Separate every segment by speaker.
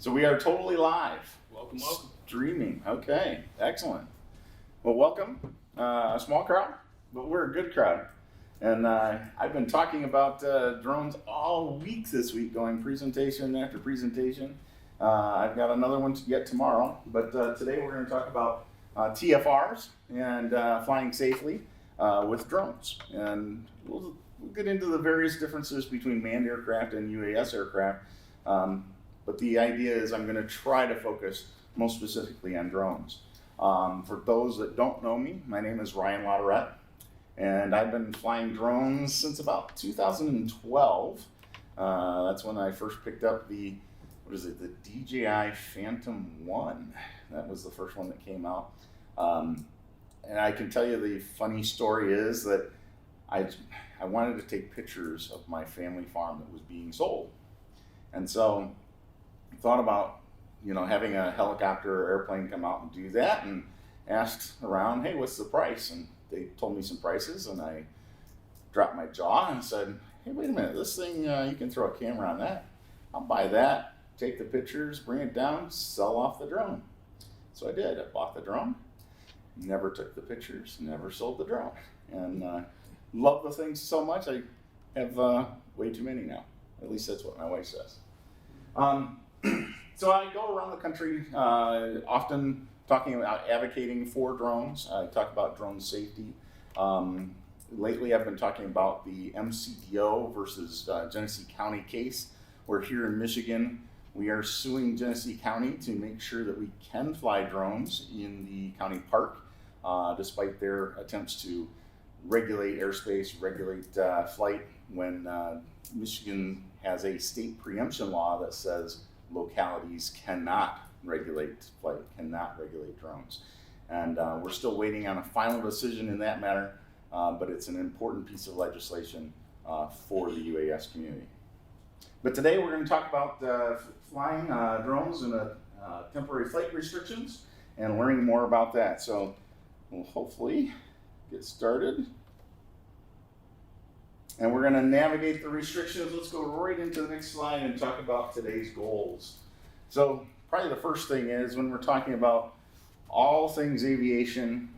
Speaker 1: So we are totally live.
Speaker 2: Welcome, welcome.
Speaker 1: Streaming. Okay, excellent. Well, welcome. A small crowd, but we're a good crowd. And I've been talking about drones all week this week, going presentation after presentation. I've got another one yet tomorrow, but today we're going to talk about TFRs and flying safely with drones. And we'll get into the various differences between manned aircraft and UAS aircraft. But the idea is I'm going to try to focus most specifically on drones. For those that don't know me, my name is Ryan Latourette, and I've been flying drones since about 2012. That's when I first picked up the DJI Phantom 1. That was the first one that came out. And I can tell you the funny story is that I wanted to take pictures of my family farm that was being sold. And so I thought about, having a helicopter or airplane come out and do that, and asked around, hey, what's the price? And they told me some prices, and I dropped my jaw and said, hey, wait a minute, this thing, you can throw a camera on that. I'll buy that, take the pictures, bring it down, sell off the drone. So I did. I bought the drone, never took the pictures, never sold the drone. And love the thing so much, I have way too many now. At least that's what my wife says. So I go around the country, often talking about advocating for drones. I talk about drone safety. Lately I've been talking about the MCDO versus Genesee County case, where here in Michigan, we are suing Genesee County to make sure that we can fly drones in the county park, despite their attempts to regulate airspace, regulate flight, when Michigan has a state preemption law that says localities cannot regulate flight, cannot regulate drones. And we're still waiting on a final decision in that matter, but it's an important piece of legislation for the UAS community. But today we're going to talk about flying drones and temporary flight restrictions and learning more about that. So we'll hopefully get started. And we're going to navigate the restrictions. Let's go right into the next slide and talk about today's goals. So probably the first thing is, when we're talking about all things aviation,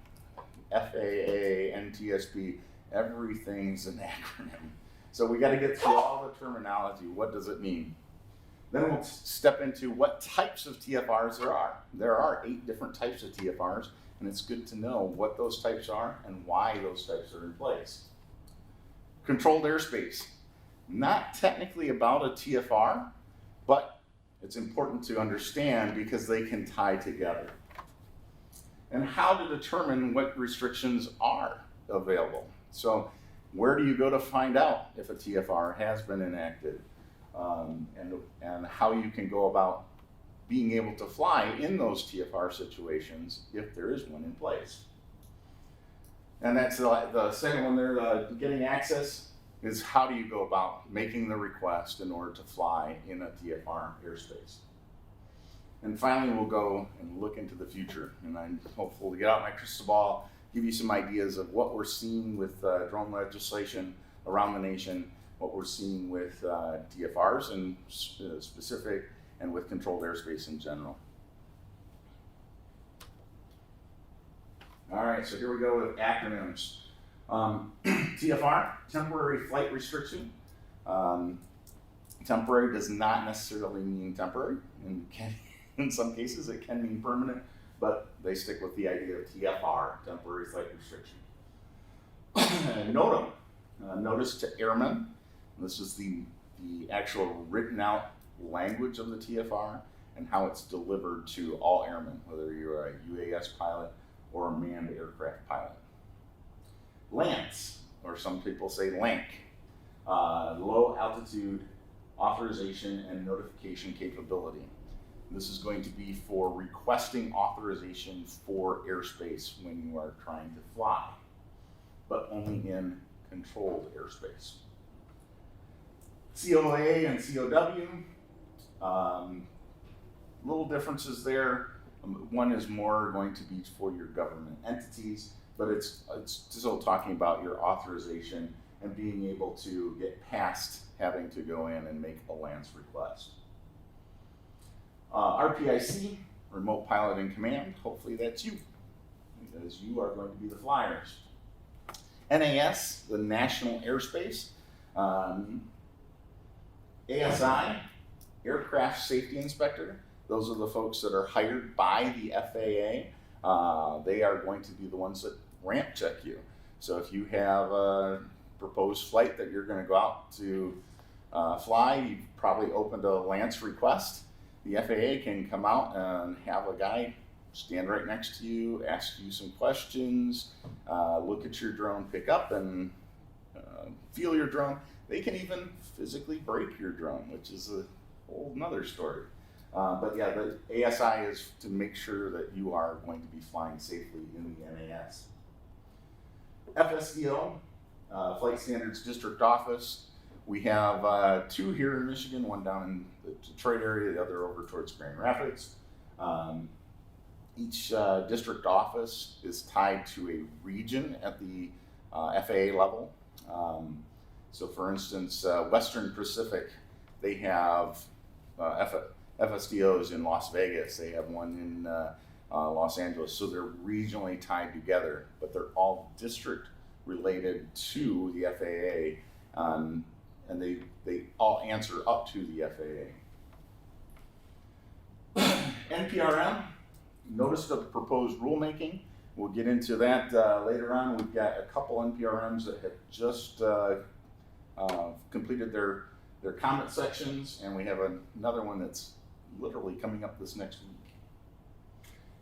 Speaker 1: FAA, NTSB, everything's an acronym. So we got to get through all the terminology. What does it mean? Then we'll step into what types of TFRs there are. There are 8 different types of TFRs, and it's good to know what those types are and why those types are in place. Controlled airspace, not technically about a TFR, but it's important to understand because they can tie together. And how to determine what restrictions are available. So where do you go to find out if a TFR has been enacted, and how you can go about being able to fly in those TFR situations if there is one in place. And that's the second one there, getting access, is how do you go about making the request in order to fly in a TFR airspace. And finally, we'll go and look into the future, and I'm hopeful to get out my crystal ball, give you some ideas of what we're seeing with drone legislation around the nation, what we're seeing with TFRs in specific, and with controlled airspace in general. All right, so here we go with acronyms. TFR, temporary flight restriction. Temporary does not necessarily mean temporary. In some cases, it can mean permanent, but they stick with the idea of TFR, temporary flight restriction. NOTAM, notice to airmen. This is the actual written out language of the TFR and how it's delivered to all airmen, whether you're a UAS pilot or a manned aircraft pilot. LANC, or some people say LANC, low altitude authorization and notification capability. This is going to be for requesting authorization for airspace when you are trying to fly, but only in controlled airspace. COA and COW, little differences there. One is more going to be for your government entities, but it's still talking about your authorization and being able to get past having to go in and make a LANC request. RPIC, Remote Pilot in Command, hopefully that's you, because you are going to be the flyers. NAS, the National Airspace. ASI, Aircraft Safety Inspector. Those are the folks that are hired by the FAA. They are going to be the ones that ramp check you. So if you have a proposed flight that you're going to go out to fly, you've probably opened a Lance request. The FAA can come out and have a guy stand right next to you, ask you some questions, look at your drone, pick up and feel your drone. They can even physically break your drone, which is a whole nother story. But yeah, the ASI is to make sure that you are going to be flying safely in the NAS. FSDO, Flight Standards District Office. We have 2 here in Michigan, one down in the Detroit area, the other over towards Grand Rapids. Each district office is tied to a region at the FAA level. So for instance, Western Pacific, they have FSDOs in Las Vegas, they have one in Los Angeles, so they're regionally tied together, but they're all district related to the FAA, and they all answer up to the FAA. NPRM, Notice of Proposed Rulemaking. We'll get into that later on. We've got a couple NPRMs that have just completed their comment sections, and we have another one that's literally coming up this next week.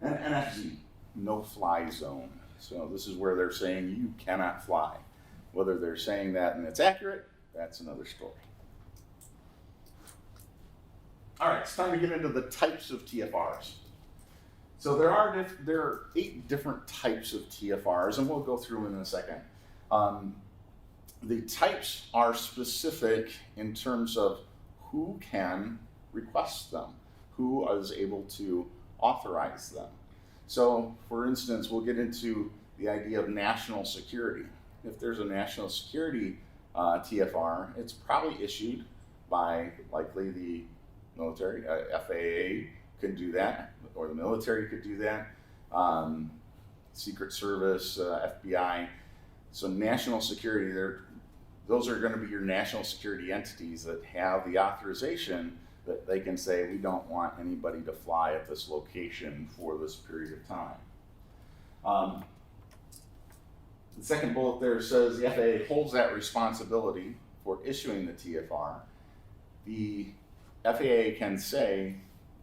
Speaker 1: And NFZ, No Fly Zone. So this is where they're saying you cannot fly. Whether they're saying that and it's accurate, that's another story. All right, it's time to get into the types of TFRs. So there are 8 different types of TFRs, and we'll go through in a second. The types are specific in terms of who can request them, who is able to authorize them. So, for instance, we'll get into the idea of national security. If there's a national security TFR, it's probably issued by likely the military. FAA could do that, or the military could do that. Secret Service, FBI. So national security, those are going to be your national security entities that have the authorization that they can say, we don't want anybody to fly at this location for this period of time. The second bullet there says the FAA holds that responsibility for issuing the TFR. The FAA can say,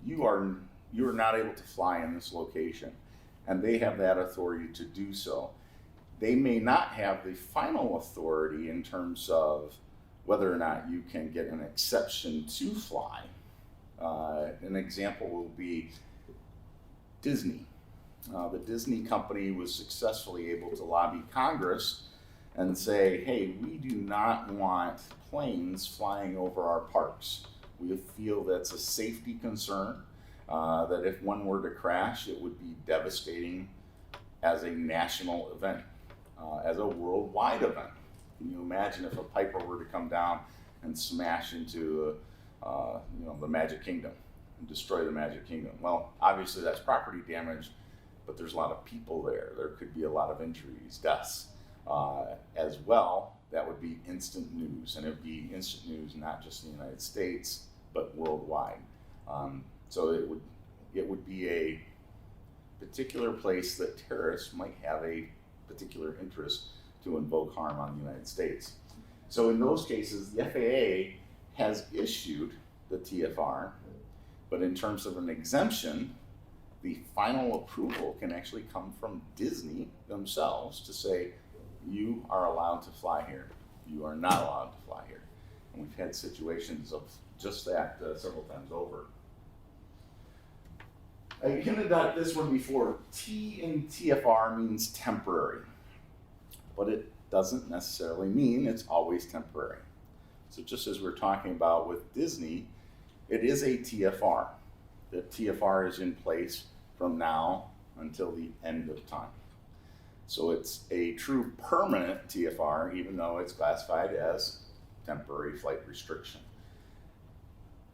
Speaker 1: you are not able to fly in this location, and they have that authority to do so. They may not have the final authority in terms of whether or not you can get an exception to fly. An example will be Disney. The Disney company was successfully able to lobby Congress and say, hey, we do not want planes flying over our parks. We feel that's a safety concern, that if one were to crash, it would be devastating as a national event, as a worldwide event. Can you imagine if a Piper were to come down and smash into the Magic Kingdom and destroy the Magic Kingdom? Well, obviously that's property damage, but there's a lot of people there. There could be a lot of injuries, deaths as well. That would be instant news, and it would be instant news not just in the United States, but worldwide. So it would be a particular place that terrorists might have a particular interest to invoke harm on the United States. So in those cases, the FAA has issued the TFR, but in terms of an exemption, the final approval can actually come from Disney themselves to say, you are allowed to fly here, you are not allowed to fly here. And we've had situations of just that several times over. I hinted at this one before. T in TFR means temporary, but it doesn't necessarily mean it's always temporary. So just as we're talking about with Disney, it is a TFR. The TFR is in place from now until the end of time. So it's a true permanent TFR, even though it's classified as temporary flight restriction.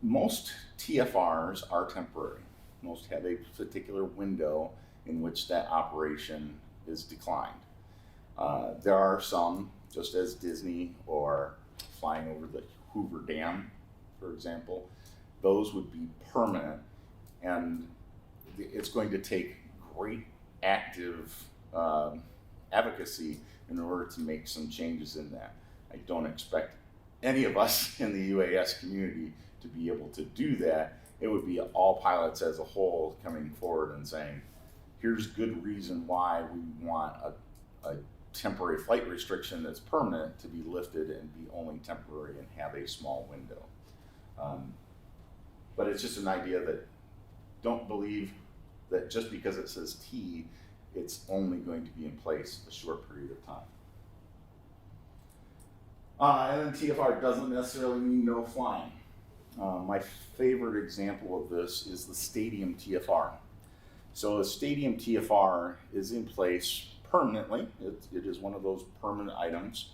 Speaker 1: most TFRs are temporary. Most have a particular window in which that operation is declined. There are some, just as Disney or flying over the Hoover Dam, for example, those would be permanent, and it's going to take great active advocacy in order to make some changes in that. I don't expect any of us in the UAS community to be able to do that. It would be all pilots as a whole coming forward and saying, here's good reason why we want a temporary flight restriction that's permanent to be lifted and be only temporary and have a small window. But it's just an idea that don't believe that just because it says T, it's only going to be in place a short period of time. And then TFR doesn't necessarily mean no flying. My favorite example of this is the stadium TFR. So a stadium TFR is in place permanently. It is one of those permanent items,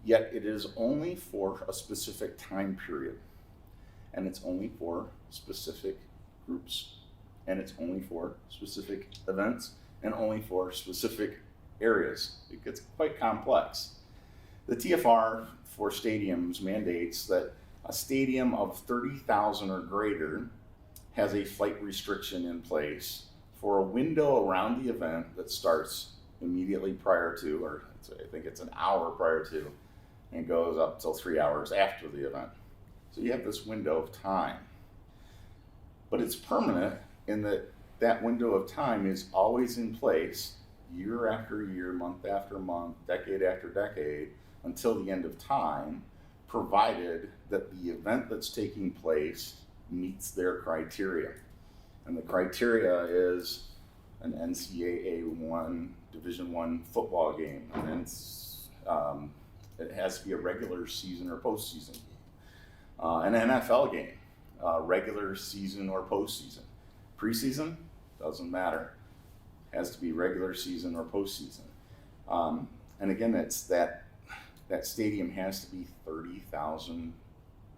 Speaker 1: yet it is only for a specific time period. And it's only for specific groups. And it's only for specific events and only for specific areas. It gets quite complex. The TFR for stadiums mandates that a stadium of 30,000 or greater has a flight restriction in place for a window around the event that starts immediately prior to, or I think it's an hour prior to, and goes up till 3 hours after the event. So you have this window of time. But it's permanent in that that window of time is always in place year after year, month after month, decade after decade, until the end of time, provided that the event that's taking place meets their criteria. And the criteria is an NCAA Division I football game, and then it has to be a regular season or postseason game. An NFL game, regular season or postseason. Preseason, doesn't matter. Has to be regular season or postseason. And again, it's that stadium has to be 30,000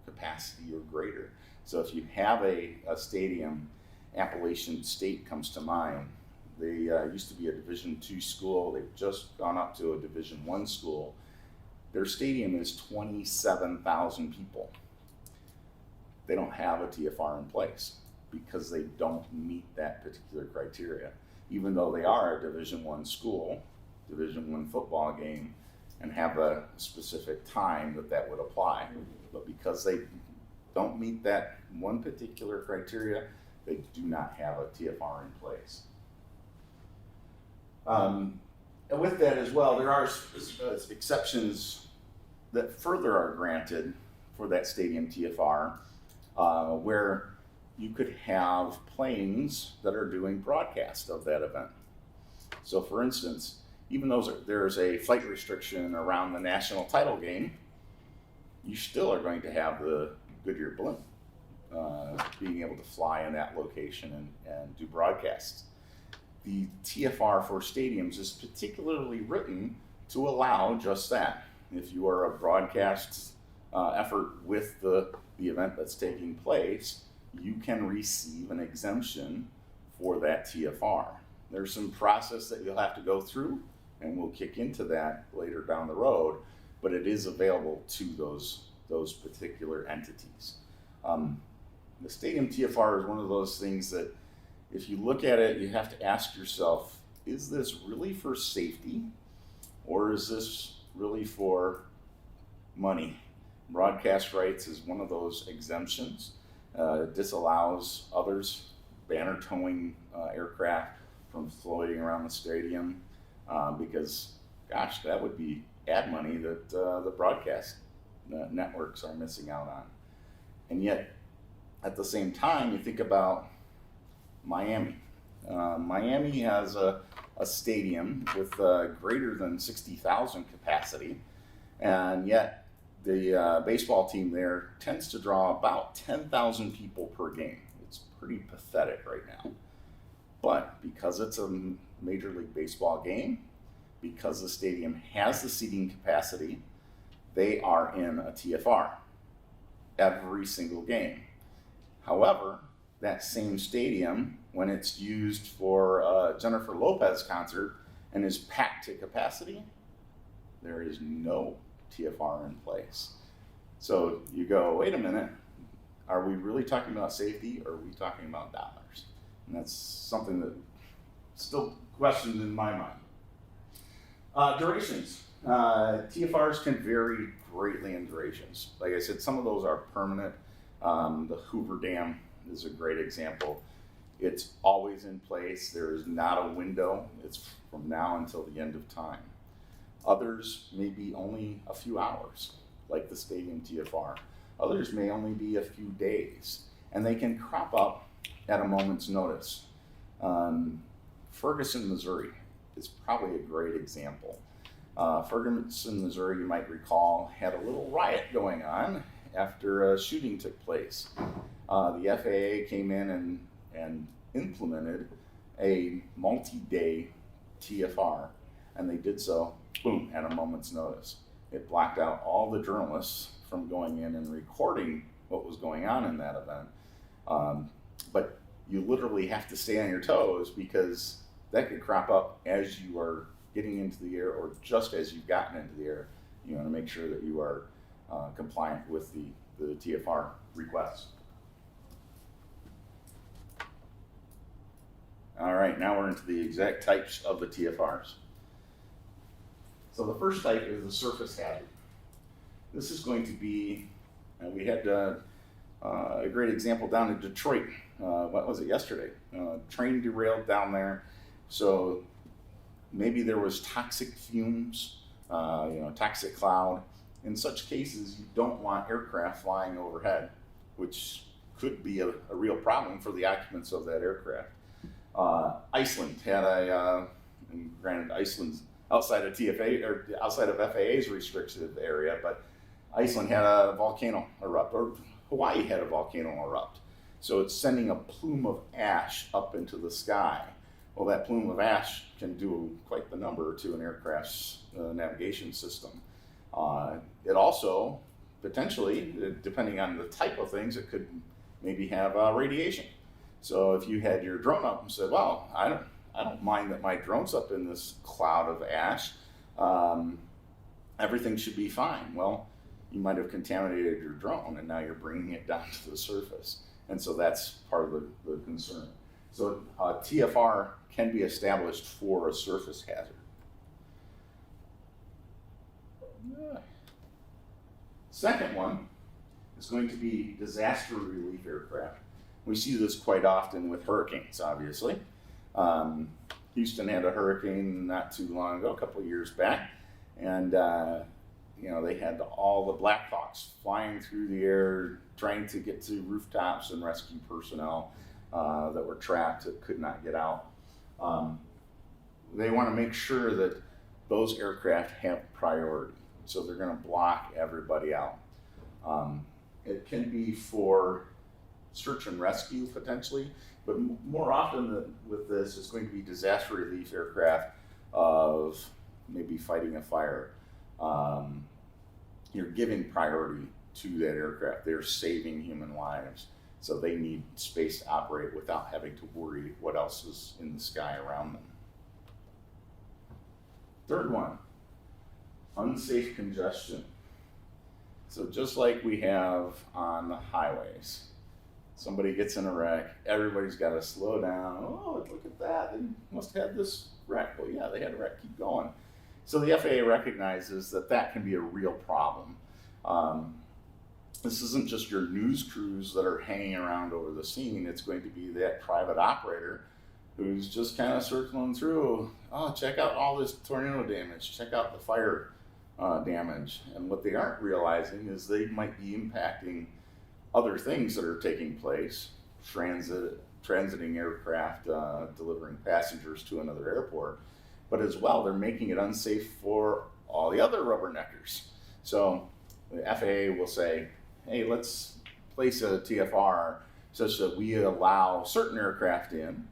Speaker 1: capacity or greater. So if you have a stadium, Appalachian State comes to mind. They used to be a Division II school. They've just gone up to a Division I school. Their stadium is 27,000 people. They don't have a TFR in place because they don't meet that particular criteria, even though they are a Division I school, Division I football game, and have a specific time that would apply. But because they don't meet that one particular criteria, they do not have a TFR in place. And with that as well, there are exceptions that further are granted for that stadium TFR, where you could have planes that are doing broadcast of that event. So for instance, even though there's a flight restriction around the national title game, you still are going to have the Goodyear blimp being able to fly in that location and do broadcasts. The TFR for stadiums is particularly written to allow just that. If you are a broadcast effort with the event that's taking place, you can receive an exemption for that TFR. There's some process that you'll have to go through, and we'll kick into that later down the road, but it is available to those particular entities. The stadium TFR is one of those things that if you look at it, you have to ask yourself, is this really for safety, or is this really for money? Broadcast rights is one of those exemptions. It disallows others, banner towing aircraft, from floating around the stadium because, gosh, that would be ad money that the broadcast networks are missing out on. And yet, at the same time, you think about Miami. Miami has a stadium with greater than 60,000 capacity, and yet the baseball team there tends to draw about 10,000 people per game. It's pretty pathetic right now. But because it's a Major League Baseball game, because the stadium has the seating capacity, they are in a TFR every single game. However, that same stadium, when it's used for a Jennifer Lopez concert and is packed to capacity, there is no TFR in place. So you go, wait a minute, are we really talking about safety, or are we talking about dollars? And that's something that still questioned in my mind. Durations. TFRs can vary greatly in durations. Like I said, some of those are permanent. The Hoover Dam is a great example. It's always in place. There is not a window. It's from now until the end of time. Others may be only a few hours, like the stadium TFR. Others may only be a few days, and they can crop up at a moment's notice. Ferguson, Missouri is probably a great example. Ferguson, Missouri, you might recall, had a little riot going on after a shooting took place. The FAA came in and implemented a multi-day TFR, and they did so, boom, at a moment's notice. It blocked out all the journalists from going in and recording what was going on in that event. But you literally have to stay on your toes, because that could crop up as you are getting into the air, or just as you've gotten into the air. You want to make sure that you are compliant with the TFR requests. All right, now we're into the exact types of the TFRs. So the first type is the surface hazard. This is going to be, we had a great example down in Detroit. What was it, yesterday? Train derailed down there. So maybe there was toxic fumes, toxic cloud. In such cases, you don't want aircraft flying overhead, which could be a real problem for the occupants of that aircraft. Iceland had and granted Iceland's outside of TFA, or outside of FAA's restricted area, but Iceland had a volcano erupt, or Hawaii had a volcano erupt. So it's sending a plume of ash up into the sky. Well, that plume of ash can do quite the number to an aircraft's navigation system. It also, potentially, depending on the type of things, it could maybe have radiation. So if you had your drone up and said, well, I don't mind that my drone's up in this cloud of ash, everything should be fine. Well, you might have contaminated your drone, and now you're bringing it down to the surface. And so that's part of the concern. So TFR can be established for a surface hazard. Second one is going to be disaster relief aircraft. We see this quite often with hurricanes, obviously. Houston had a hurricane not too long ago, a couple of years back, and they had all the Black Hawks flying through the air, trying to get to rooftops and rescue personnel that were trapped, that could not get out. They want to make sure that those aircraft have priority, so they're going to block everybody out. It can be for search and rescue potentially, but more often with this, it's going to be disaster relief aircraft of maybe fighting a fire. You're giving priority to that aircraft. They're saving human lives, so they need space to operate without having to worry what else is in the sky around them. Third one, unsafe congestion. So just like we have on the highways, somebody gets in a wreck, everybody's got to slow down. Oh, look at that, they must have had this wreck. Well, yeah, they had a wreck, keep going. So the FAA recognizes that can be a real problem. This isn't just your news crews that are hanging around over the scene. It's going to be that private operator who's just kind of circling through. Oh, check out all this tornado damage. Check out the fire damage. And what they aren't realizing is they might be impacting other things that are taking place. Transiting aircraft, delivering passengers to another airport. But as well, they're making it unsafe for all the other rubberneckers. So the FAA will say, hey, let's place a TFR such that we allow certain aircraft in.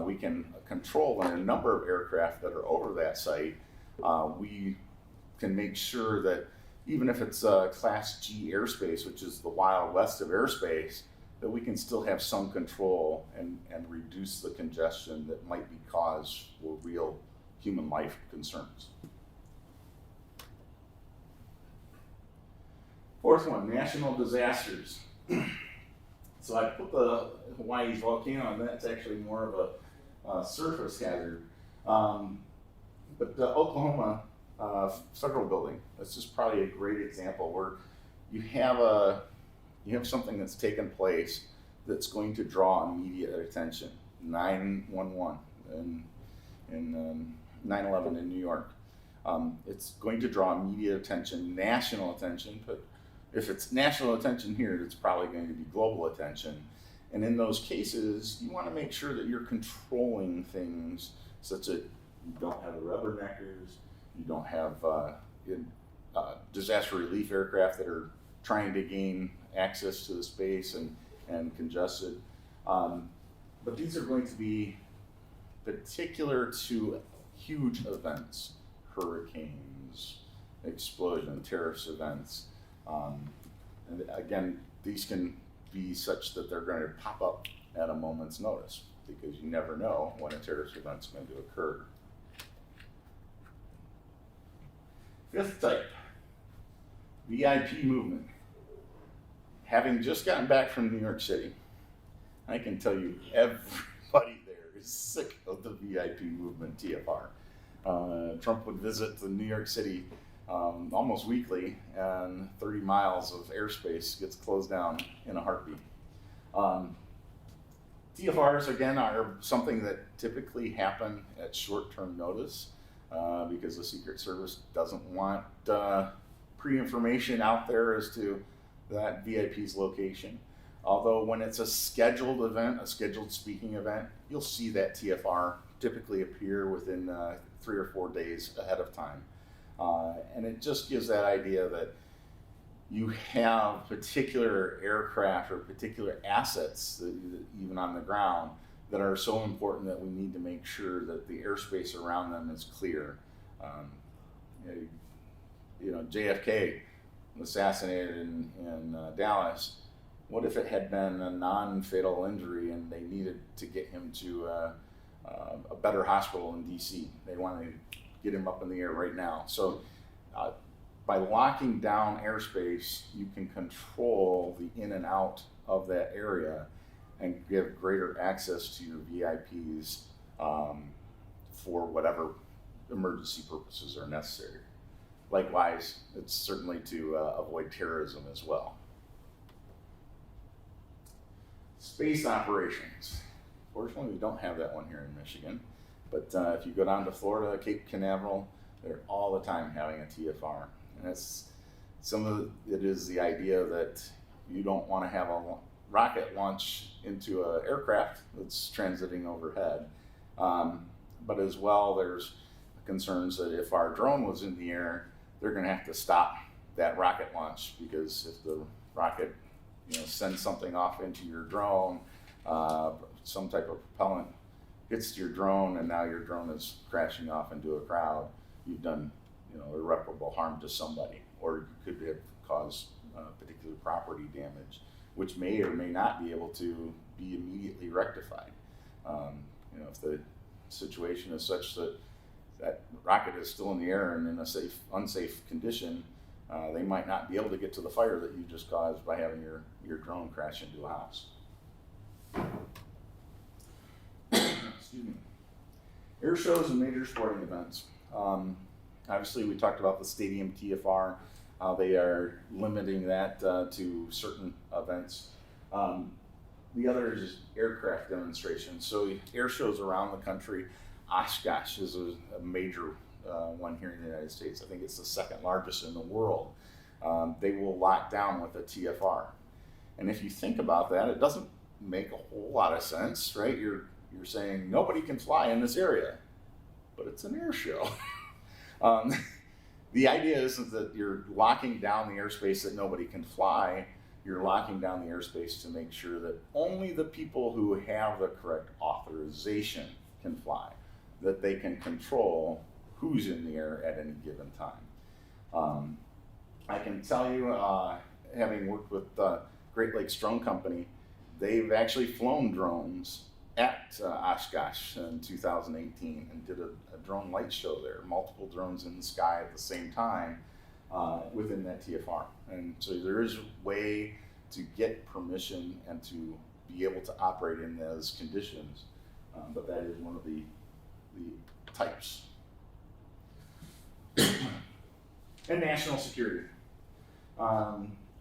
Speaker 1: We can control a number of aircraft that are over that site. We can make sure that even if it's a Class G airspace, which is the Wild West of airspace, that we can still have some control and reduce the congestion that might be caused for real human life concerns. Fourth one, national disasters. So I put the Hawaii's volcano, and that's actually more of a surface hazard. But the Oklahoma federal building, that's just probably a great example where you have something that's taken place that's going to draw immediate attention. 911 and 9/11 in New York. It's going to draw immediate attention, national attention, but if it's national attention here, it's probably going to be global attention. And in those cases, you want to make sure that you're controlling things such that you don't have the rubberneckers, you don't have disaster relief aircraft that are trying to gain access to the space and congested. But these are going to be particular to huge events, hurricanes, explosion, terrorist events. And again, these can be such that they're going to pop up at a moment's notice because you never know when a terrorist event's going to occur. Fifth type, VIP movement. Having just gotten back from New York City, I can tell you everybody there is sick of the VIP movement, TFR. Trump would visit the New York City almost weekly, and 30 miles of airspace gets closed down in a heartbeat. TFRs, again, are something that typically happen at short-term notice because the Secret Service doesn't want pre-information out there as to that VIP's location. Although when it's a scheduled event, a scheduled speaking event, you'll see that TFR typically appear within 3 or 4 days ahead of time. And it just gives that idea that you have particular aircraft or particular assets, that, even on the ground, that are so important that we need to make sure that the airspace around them is clear. JFK assassinated in Dallas. What if it had been a non-fatal injury and they needed to get him to a better hospital in DC? They wanted to get him up in the air right now. So by locking down airspace, you can control the in and out of that area and give greater access to your VIPs for whatever emergency purposes are necessary. Likewise, it's certainly to avoid terrorism as well. Space operations. Fortunately, we don't have that one here in Michigan, but if you go down to Florida, Cape Canaveral, they're all the time having a TFR. And it is the idea that you don't want to have a rocket launch into an aircraft that's transiting overhead. But as well, there's concerns that if our drone was in the air, they're going to have to stop that rocket launch, because if the rocket sends something off into your drone, some type of propellant hits your drone, and now your drone is crashing off into a crowd, you've done irreparable harm to somebody, or you could have caused particular property damage, which may or may not be able to be immediately rectified. If the situation is such that that rocket is still in the air and in a unsafe condition, they might not be able to get to the fire that you just caused by having your drone crash into a house. Excuse me. Air shows and major sporting events. Obviously, we talked about the stadium TFR. They are limiting that to certain events. The other is aircraft demonstrations. So air shows around the country. Oshkosh is a major one here in the United States. I think it's the second largest in the world. They will lock down with a TFR. And if you think about that, it doesn't make a whole lot of sense, right? You're saying nobody can fly in this area, but it's an air show. The idea isn't that you're locking down the airspace that nobody can fly. You're locking down the airspace to make sure that only the people who have the correct authorization can fly, that they can control who's in the air at any given time. I can tell you, having worked with Great Lakes Drone Company, they've actually flown drones at Oshkosh in 2018 and did a drone light show there, multiple drones in the sky at the same time within that TFR. And so there is a way to get permission and to be able to operate in those conditions, but that is one of the types. And national security.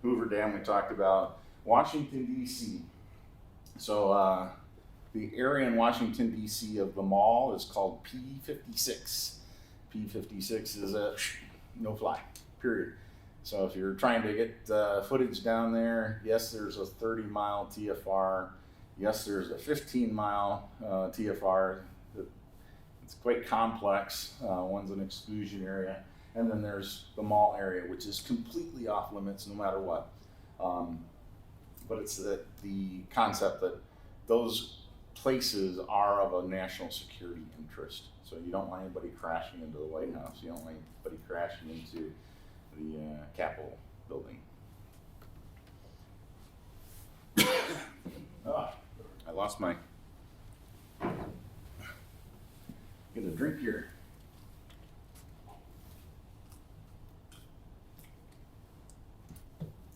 Speaker 1: Hoover Dam we talked about. Washington, D.C. So the area in Washington, D.C. of the mall is called P56. P56 is a no-fly, period. So if you're trying to get footage down there, yes, there's a 30-mile TFR. Yes, there's a 15-mile TFR. It's quite complex. One's an exclusion area. And then there's the mall area, which is completely off limits no matter what. But it's the concept that those places are of a national security interest. So you don't want anybody crashing into the White House. You don't want anybody crashing into the Capitol building. Oh, I lost my, get a drink here.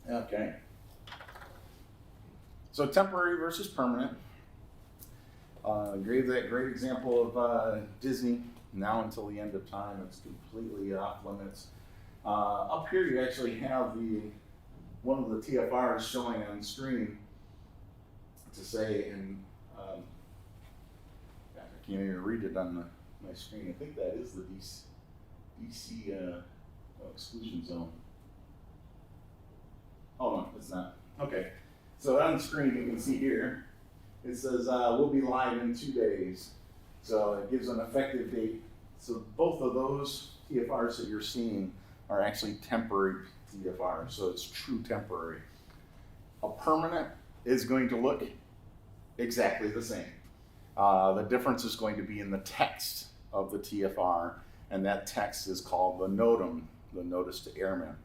Speaker 1: Okay. So temporary versus permanent. Gave that great example of Disney. Now until the end of time, it's completely off limits. Up here, you actually have one of the TFRs showing on screen to say, and I can't even read it on my screen. I think that is the DC exclusion zone. Oh no, it's not. Okay. So on the screen, you can see here, it says we'll be live in 2 days. So it gives an effective date. So both of those TFRs that you're seeing are actually temporary TFRs. So it's true temporary. A permanent is going to look exactly the same. The difference is going to be in the text of the TFR, and that text is called the NOTAM, the Notice to Airmen,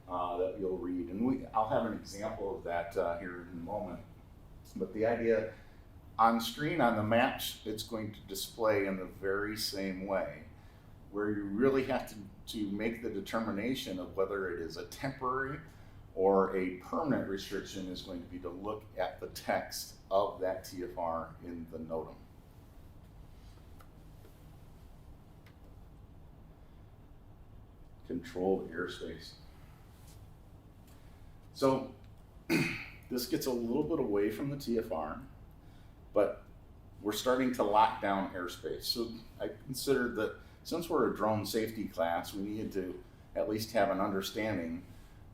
Speaker 1: that you'll read. And I'll have an example of that here in a moment. But the idea on screen on the maps, it's going to display in the very same way, where you really have to make the determination of whether it is a temporary or a permanent restriction is going to be to look at the text of that TFR in the NOTAM. Controlled airspace. So this gets a little bit away from the TFR, but we're starting to lock down airspace. So I considered that since we're a drone safety class, we needed to at least have an understanding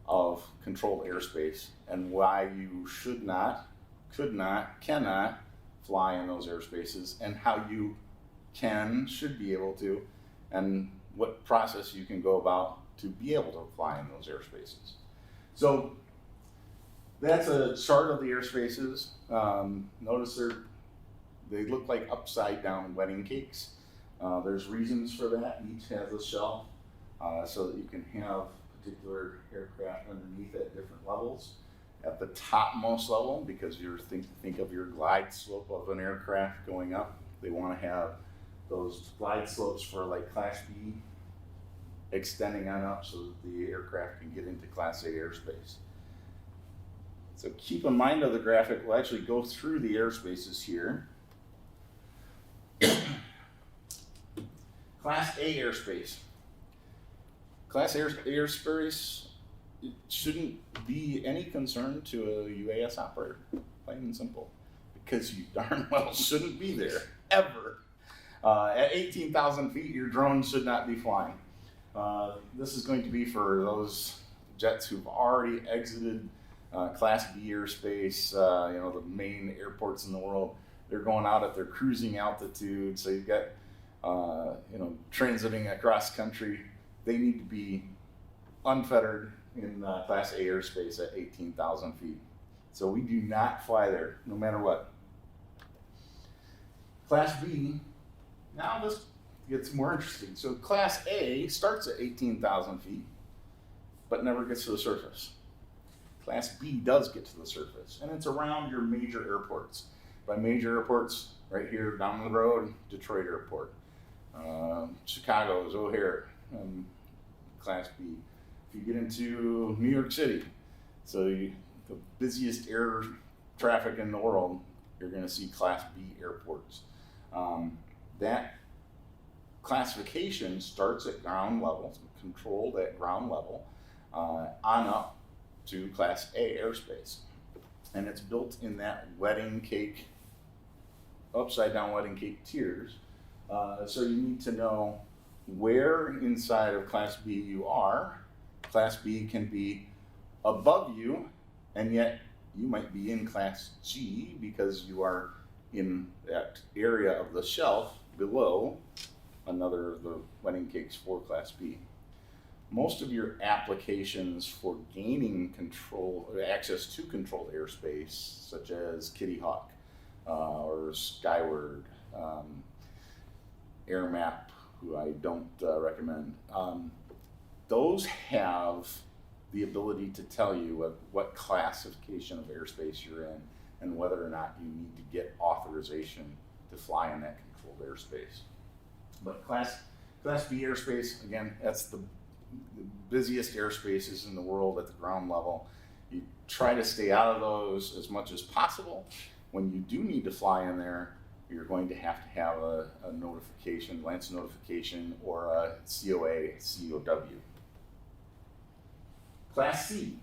Speaker 1: of controlled airspace and why you should not, could not, cannot fly in those airspaces, and how you should be able to, and what process you can go about to be able to fly in those airspaces. So that's a chart of the airspaces. Notice they look like upside down wedding cakes. There's reasons for that. Each has a shelf so that you can have particular aircraft underneath at different levels. At the topmost level, because you're think of your glide slope of an aircraft going up, they want to have those glide slopes for like Class B extending on up so that the aircraft can get into Class A airspace. So keep in mind of the graphic, we'll actually go through the airspaces here. Class A airspace. Class A airspace, it shouldn't be any concern to a UAS operator, plain and simple, because you darn well shouldn't be there, ever. At 18,000 feet, your drone should not be flying. This is going to be for those jets who've already exited Class B airspace, the main airports in the world. They're going out at their cruising altitude, so you've got, transiting across country. They need to be unfettered in Class A airspace at 18,000 feet. So we do not fly there, no matter what. Class B, now this gets more interesting. So Class A starts at 18,000 feet, but never gets to the surface. Class B does get to the surface, and it's around your major airports. By major airports, right here down the road, Detroit Airport, Chicago's O'Hare, Class B. If you get into New York City, the busiest air traffic in the world, you're going to see Class B airports. That classification starts at ground level, controlled at ground level, on up to Class A airspace. And it's built in that wedding cake, upside down wedding cake tiers. So you need to know where inside of Class B you are. Class B can be above you, and yet you might be in Class G because you are in that area of the shelf below another of the wedding cakes for Class B. Most of your applications for gaining access to controlled airspace, such as Kitty Hawk or Skyward, AirMap, who I don't recommend, those have the ability to tell you what classification of airspace you're in and whether or not you need to get authorization to fly in that controlled airspace. But Class B airspace, again, that's the busiest airspaces in the world at the ground level. You try to stay out of those as much as possible. When you do need to fly in there, you're going to have a notification, Lance notification, or a COA, COW. Class C.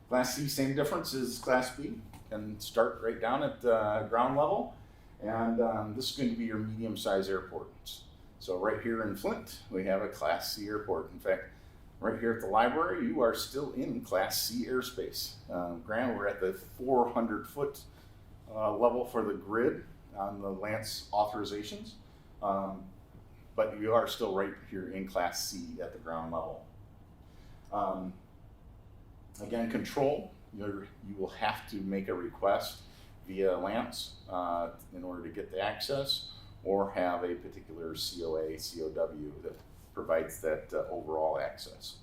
Speaker 1: Class C, same difference as Class B. Can start right down at ground level, and this is going to be your medium-sized airports. So right here in Flint, we have a Class C airport. In fact, right here at the library, you are still in Class C airspace. Granted, we're at the 400-foot level for the grid on the Lance authorizations, but you are still right here in Class C at the ground level. Again, control, you will have to make a request via Lance in order to get the access, or have a particular COA, COW that provides that overall access.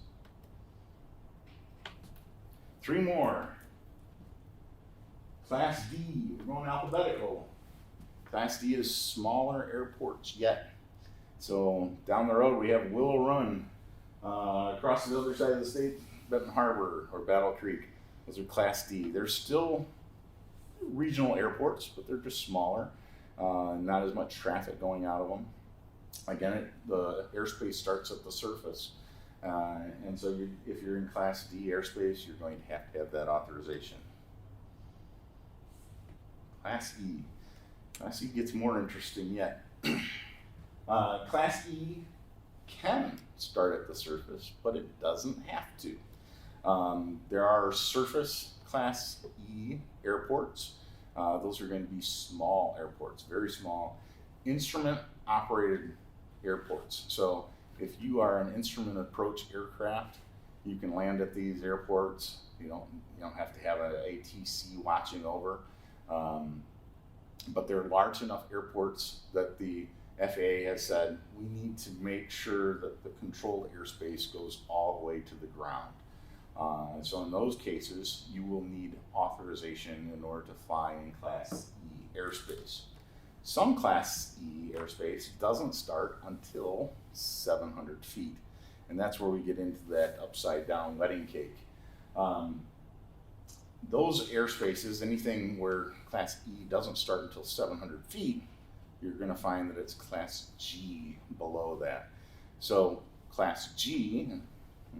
Speaker 1: 3 more. Class D, we're going alphabetical. Class D is smaller airports yet. So down the road we have Willow Run. Across the other side of the state, Benton Harbor or Battle Creek. Those are Class D. They're still regional airports, but they're just smaller. Not as much traffic going out of them. Again, the airspace starts at the surface. And so if you're in Class D airspace, you're going to have that authorization. Class E. Class E gets more interesting yet. Class E can start at the surface, but it doesn't have to. There are surface Class E airports. Those are going to be small airports, very small, instrument-operated airports. So if you are an instrument approach aircraft, you can land at these airports. You don't have to have an ATC watching over. But they're large enough airports that the FAA has said we need to make sure that the controlled airspace goes all the way to the ground. So in those cases, you will need authorization in order to fly in Class E airspace. Some Class E airspace doesn't start until 700 feet, and that's where we get into that upside down wedding cake. Those airspaces, anything where Class E doesn't start until 700 feet, you're going to find that it's Class G below that. So Class G, and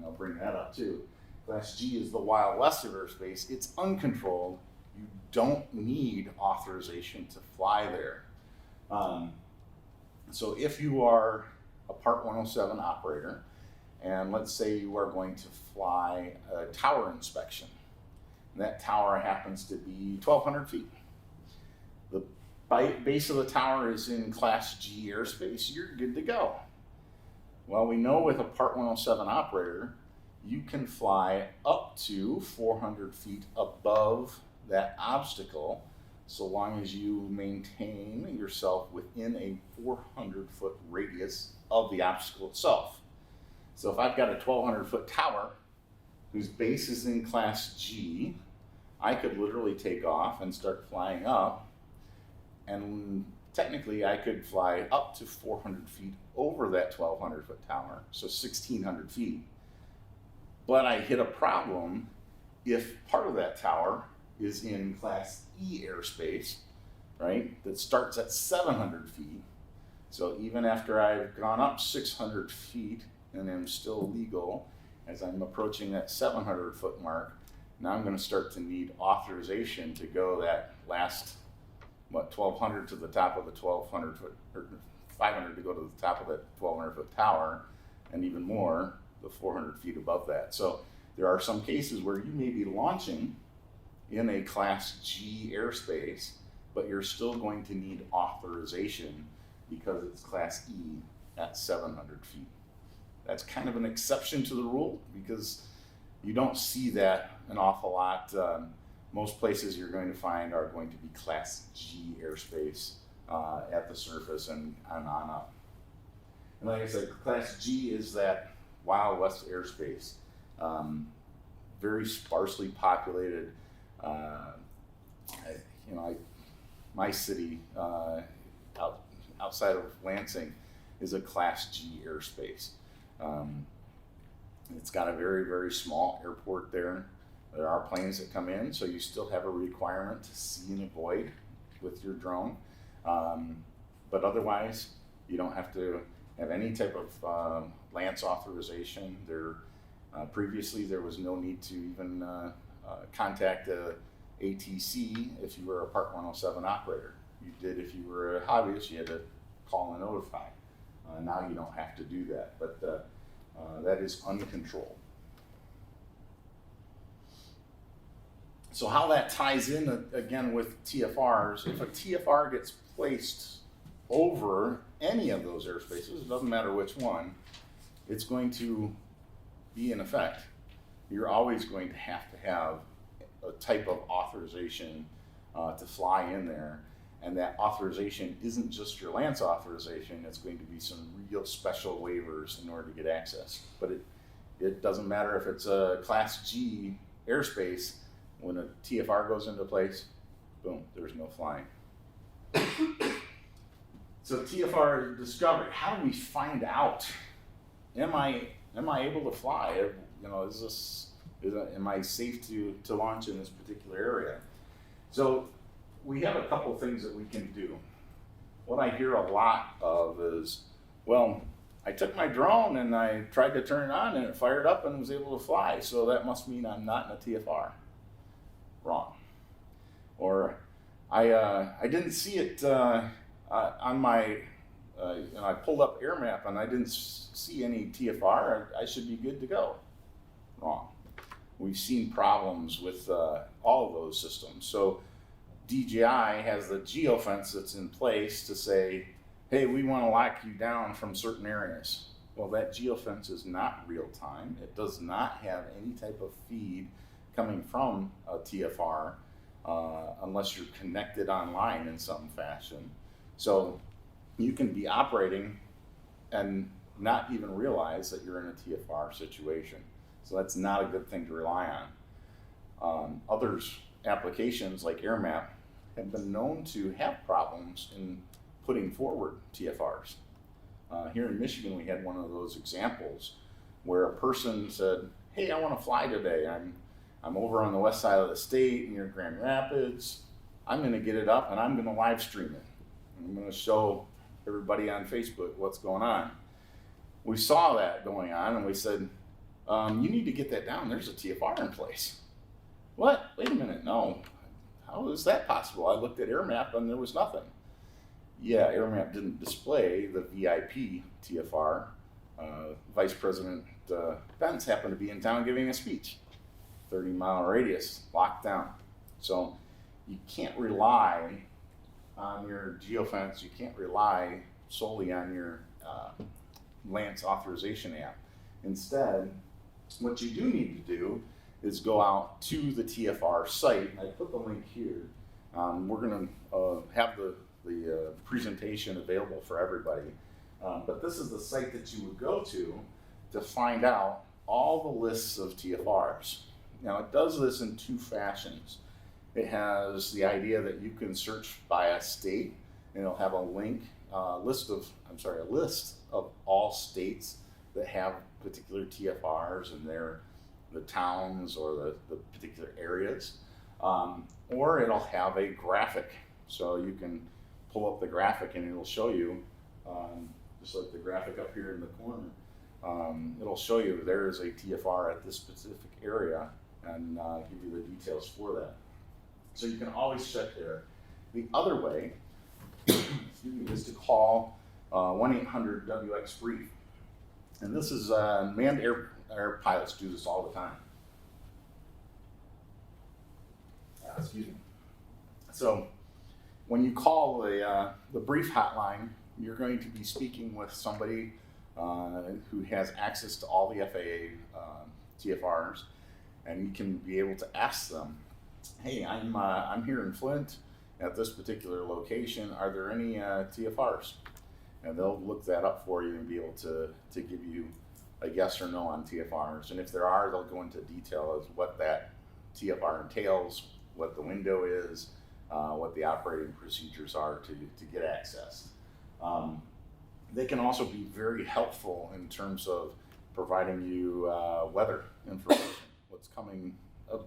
Speaker 1: I'll bring that up too, Class G is the Wild West of airspace. It's uncontrolled. You don't need authorization to fly there. So if you are a Part 107 operator, and let's say you are going to fly a tower inspection, and that tower happens to be 1,200 feet. The base of the tower is in Class G airspace, you're good to go. Well, we know with a Part 107 operator, you can fly up to 400 feet above that obstacle, so long as you maintain yourself within a 400-foot radius of the obstacle itself. So if I've got a 1,200-foot tower, whose base is in Class G, I could literally take off and start flying up, and technically I could fly up to 400 feet over that 1,200 foot tower, so 1,600 feet. But I hit a problem if part of that tower is in Class E airspace, right, that starts at 700 feet. So even after I've gone up 600 feet and am still legal, as I'm approaching that 700 foot mark, now I'm going to start to need authorization to go that last, 1,200 to the top of the 1,200 foot, or 500 to go to the top of that 1,200 foot tower, and even more, the 400 feet above that. So there are some cases where you may be launching in a Class G airspace, but you're still going to need authorization because it's Class E at 700 feet. That's kind of an exception to the rule because you don't see that an awful lot. Most places you're going to find are going to be Class G airspace at the surface and on up. And like I said, Class G is that Wild West airspace, very sparsely populated. My city outside of Lansing is a Class G airspace. It's got a very, very small airport there. There are planes that come in, so you still have a requirement to see and avoid with your drone. But otherwise, you don't have to have any type of Lance authorization. Previously, there was no need to even contact a ATC if you were a Part 107 operator. You did if you were a hobbyist, you had to call and notify. Now you don't have to do that, but that is uncontrolled. So how that ties in again with TFRs, if a TFR gets placed over any of those airspaces, it doesn't matter which one, it's going to be in effect. You're always going to have a type of authorization to fly in there. And that authorization isn't just your Lance authorization, it's going to be some real special waivers in order to get access. But it doesn't matter if it's a Class G airspace, when a TFR goes into place, boom, there's no flying. So TFR discovery, how do we find out? Am I able to fly? Am I safe to launch in this particular area? So we have a couple things that we can do. What I hear a lot of is, well, I took my drone and I tried to turn it on and it fired up and was able to fly, so that must mean I'm not in a TFR. Wrong. Or I didn't see it on my, I pulled up AirMap and I didn't see any TFR, I should be good to go. Wrong. We've seen problems with all of those systems. So DJI has the geofence that's in place to say, hey, we want to lock you down from certain areas. Well, that geofence is not real time. It does not have any type of feed coming from a TFR unless you're connected online in some fashion. So you can be operating and not even realize that you're in a TFR situation. So that's not a good thing to rely on. Others applications like AirMap have been known to have problems in putting forward TFRs. Here in Michigan, we had one of those examples where a person said, hey, I want to fly today. I'm over on the west side of the state near Grand Rapids. I'm going to get it up and I'm going to live stream it. I'm going to show everybody on Facebook what's going on. We saw that going on and we said, you need to get that down. There's a TFR in place. What? Wait a minute. No. How is that possible? I looked at AirMap and there was nothing. Yeah, AirMap didn't display the VIP TFR. Vice President Pence happened to be in town giving a speech. 30-mile radius, locked down. So you can't rely on your geofence. You can't rely solely on your Lance authorization app. Instead, what you do need to do is go out to the TFR site. I put the link here. We're going to have the presentation available for everybody. But this is the site that you would go to find out all the lists of TFRs. Now it does this in two fashions. It has the idea that you can search by a state, and it'll have a list of all states that have particular TFRs and the towns or the particular areas. Or it'll have a graphic. So you can pull up the graphic and it'll show you, just like the graphic up here in the corner, it'll show you there is a TFR at this specific area and give you the details for that. So you can always check there. The other way is to call 1-800-WX-BRIEF. And this is manned air pilots do this all the time. Excuse me. So when you call the brief hotline, you're going to be speaking with somebody who has access to all the FAA TFRs, and you can be able to ask them, hey, I'm here in Flint at this particular location. Are there any TFRs? And they'll look that up for you and be able to give you a yes or no on TFRs. And if there are, they'll go into detail as what that TFR entails, what the window is, what the operating procedures are to get access. They can also be very helpful in terms of providing you weather information, what's coming up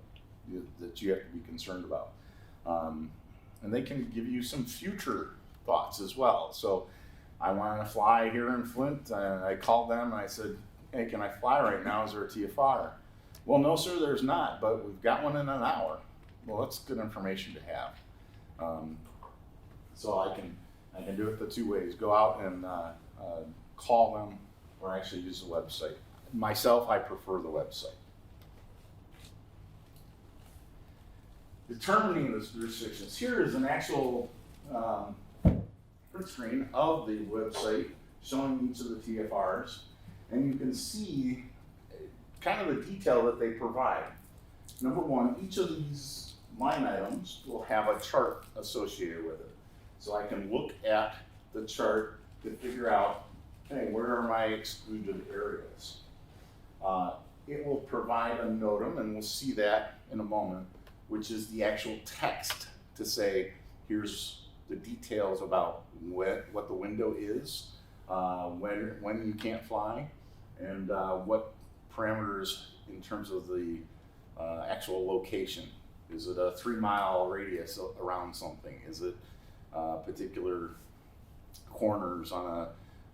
Speaker 1: that you have to be concerned about. And they can give you some future thoughts as well. So I want to fly here in Flint. I called them and I said, hey, can I fly right now? Is there a TFR? Well, no, sir, there's not, but we've got one in an hour. Well, that's good information to have. So I can do it the two ways. Go out and call them or actually use the website. Myself, I prefer the website. Determining the jurisdictions. Here is an actual print screen of the website showing each of the TFRs, and you can see kind of the detail that they provide. Number one, each of these line items will have a chart associated with it. So I can look at the chart to figure out, hey, where are my excluded areas? It will provide a NOTAM, and we'll see that in a moment, which is the actual text to say, here's the details about what the window is, when you can't fly, and what parameters in terms of the actual location. Is it a 3-mile radius around something? Is it particular corners on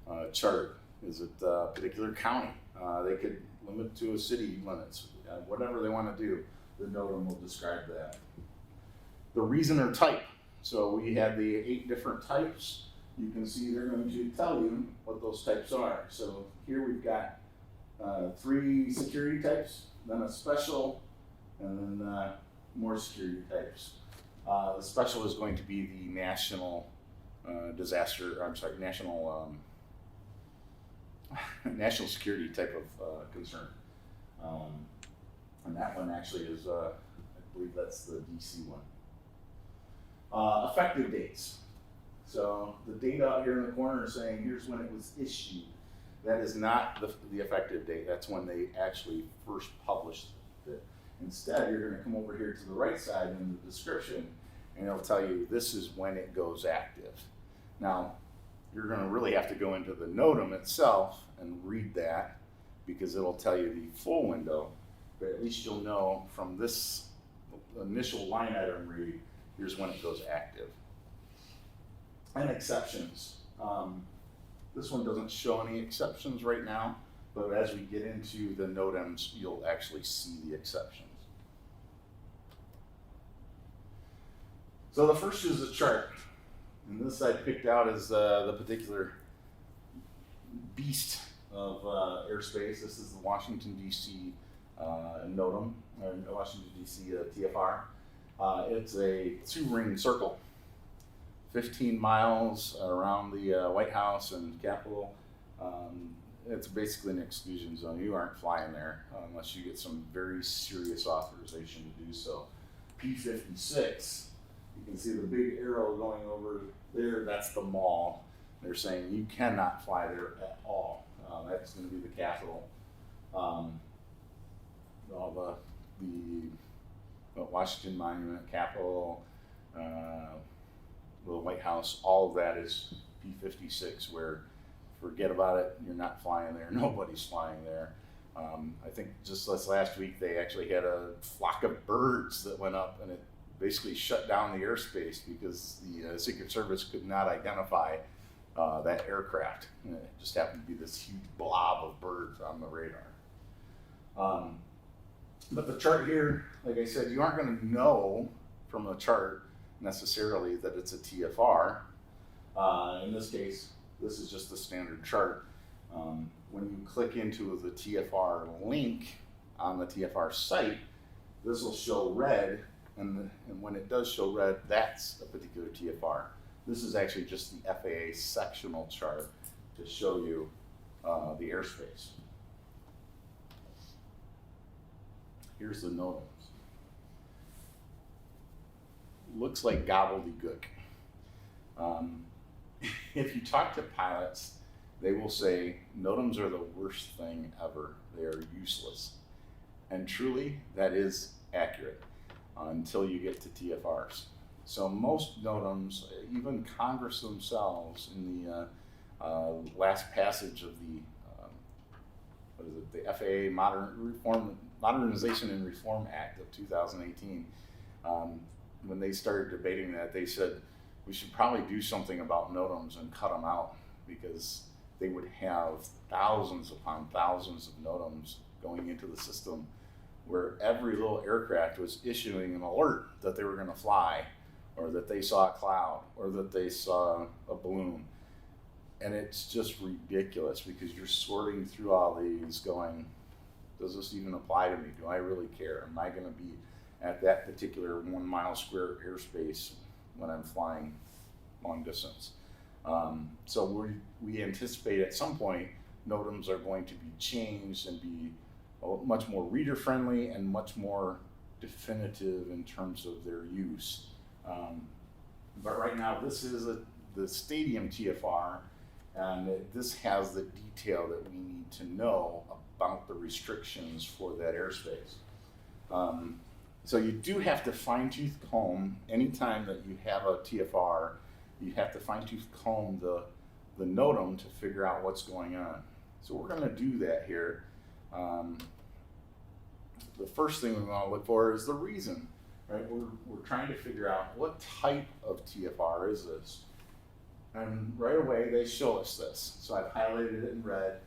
Speaker 1: a chart? Is it a particular county? They could limit to a city limits. Whatever they want to do, the NOTAM will describe that. The reason or type. So we have the 8 different types. You can see they're going to tell you what those types are. So here we've got 3 security types, then a special, and then more security types. The special is going to be the national national security type of concern. And that one actually is, I believe that's the DC one. Effective dates. So the date out here in the corner is saying here's when it was issued. That is not the effective date. That's when they actually first published it. Instead, you're going to come over here to the right side in the description, and it'll tell you this is when it goes active. Now, you're going to really have to go into the NOTAM itself and read that, because it'll tell you the full window, but at least you'll know from this initial line item read, here's when it goes active. And exceptions. This one doesn't show any exceptions right now, but as we get into the NOTAMs, you'll actually see the exceptions. So the first is a chart. And this I picked out as the particular beast of airspace. This is the Washington, D.C. NOTAM, Washington, D.C. TFR. It's a 2-ring circle, 15 miles around the White House and Capitol. It's basically an exclusion zone. You aren't flying there unless you get some very serious authorization to do so. P56, you can see the big arrow going over there, that's the mall. They're saying you cannot fly there at all. That's going to be the Capitol. all the Washington Monument, Capitol, the White House, all of that is P-56, where forget about it, you're not flying there, nobody's flying there. I think just this last week they actually had a flock of birds that went up, and it basically shut down the airspace because the Secret Service could not identify that aircraft. And it just happened to be this huge blob of birds on the radar. But the chart here, like I said, you aren't going to know from the chart necessarily that it's a TFR. In this case, this is just the standard chart. When you click into the TFR link on the TFR site, this will show red, and when it does show red, that's a particular TFR. This is actually just the FAA sectional chart to show you the airspace. Here's the NOTAMs. Looks like gobbledygook. If you talk to pilots, they will say NOTAMs are the worst thing ever. They are useless. And truly, that is accurate until you get to TFRs. So most NOTAMs, even Congress themselves in the last passage of the FAA Modernization and Reform Act of 2018, when they started debating that, they said we should probably do something about NOTAMs and cut them out, because they would have thousands upon thousands of NOTAMs going into the system, where every little aircraft was issuing an alert that they were going to fly, or that they saw a cloud, or that they saw a balloon. And it's just ridiculous, because you're sorting through all these going, does this even apply to me? Do I really care? Am I going to be at that particular 1 mile square airspace when I'm flying long distance? So we anticipate at some point NOTAMs are going to be changed and be much more reader friendly and much more definitive in terms of their use. But right now this is the stadium TFR, and this has the detail that we need to know about the restrictions for that airspace. So you do have to fine-tooth comb anytime that you have a TFR. You have to fine-tooth comb the NOTAM to figure out what's going on. So we're going to do that here. The first thing we want to look for is the reason, right? We're trying to figure out what type of TFR is this. And right away they show us this. So I've highlighted it in red.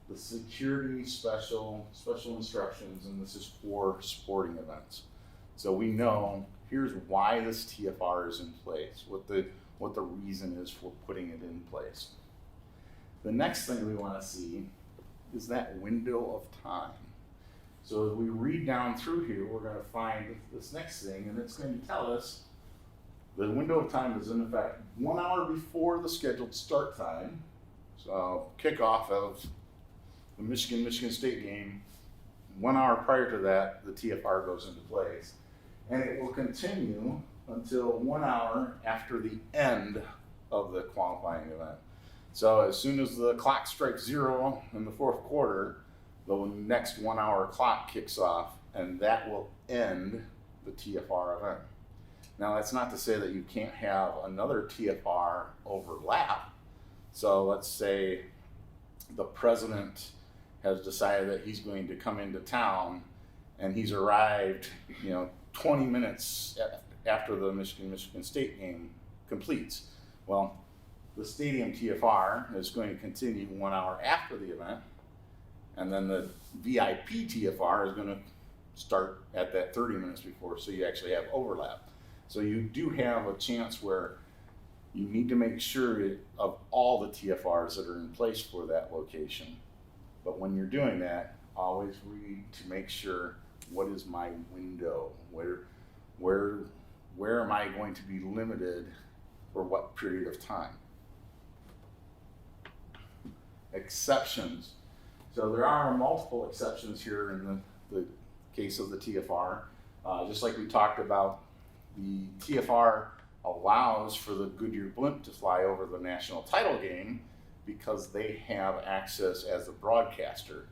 Speaker 1: The security special instructions, and this is for sporting events. So we know here's why this TFR is in place, what the reason is for putting it in place. The next thing we want to see is that window of time. So as we read down through here, we're going to find this next thing, and it's going to tell us the window of time is in effect 1 hour before the scheduled start time. So kickoff of the Michigan State game, 1 hour prior to that, the TFR goes into place. And it will continue until 1 hour after the end of the qualifying event. So as soon as the clock strikes 0 in the fourth quarter, the next 1 hour clock kicks off, and that will end the TFR event. Now that's not to say that you can't have another TFR overlap. So let's say the president has decided that he's going to come into town, and he's arrived, 20 minutes after the Michigan State game completes. Well, the stadium TFR is going to continue 1 hour after the event, and then the VIP TFR is going to start at that 30 minutes before, so you actually have overlap. So you do have a chance where you need to make sure of all the TFRs that are in place for that location. But when you're doing that, always read to make sure, what is my window? Where am I going to be limited for what period of time? Exceptions. So there are multiple exceptions here in the case of the TFR. Just like we talked about, the TFR allows for the Goodyear blimp to fly over the national title game because they have access as a broadcaster.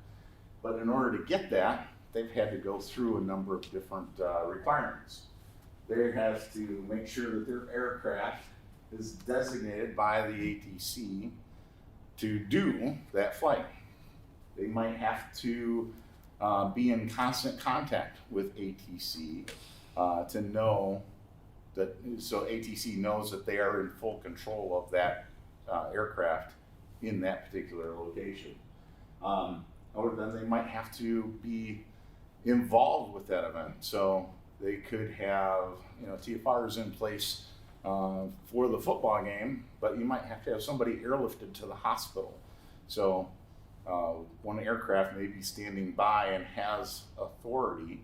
Speaker 1: But in order to get that, they've had to go through a number of different requirements. They have to make sure that their aircraft is designated by the ATC to do that flight. They might have to be in constant contact with ATC to know that, so ATC knows that they are in full control of that aircraft in that particular location. Or then they might have to be involved with that event. So they could have, TFRs in place for the football game, but you might have to have somebody airlifted to the hospital. So one aircraft may be standing by and has authority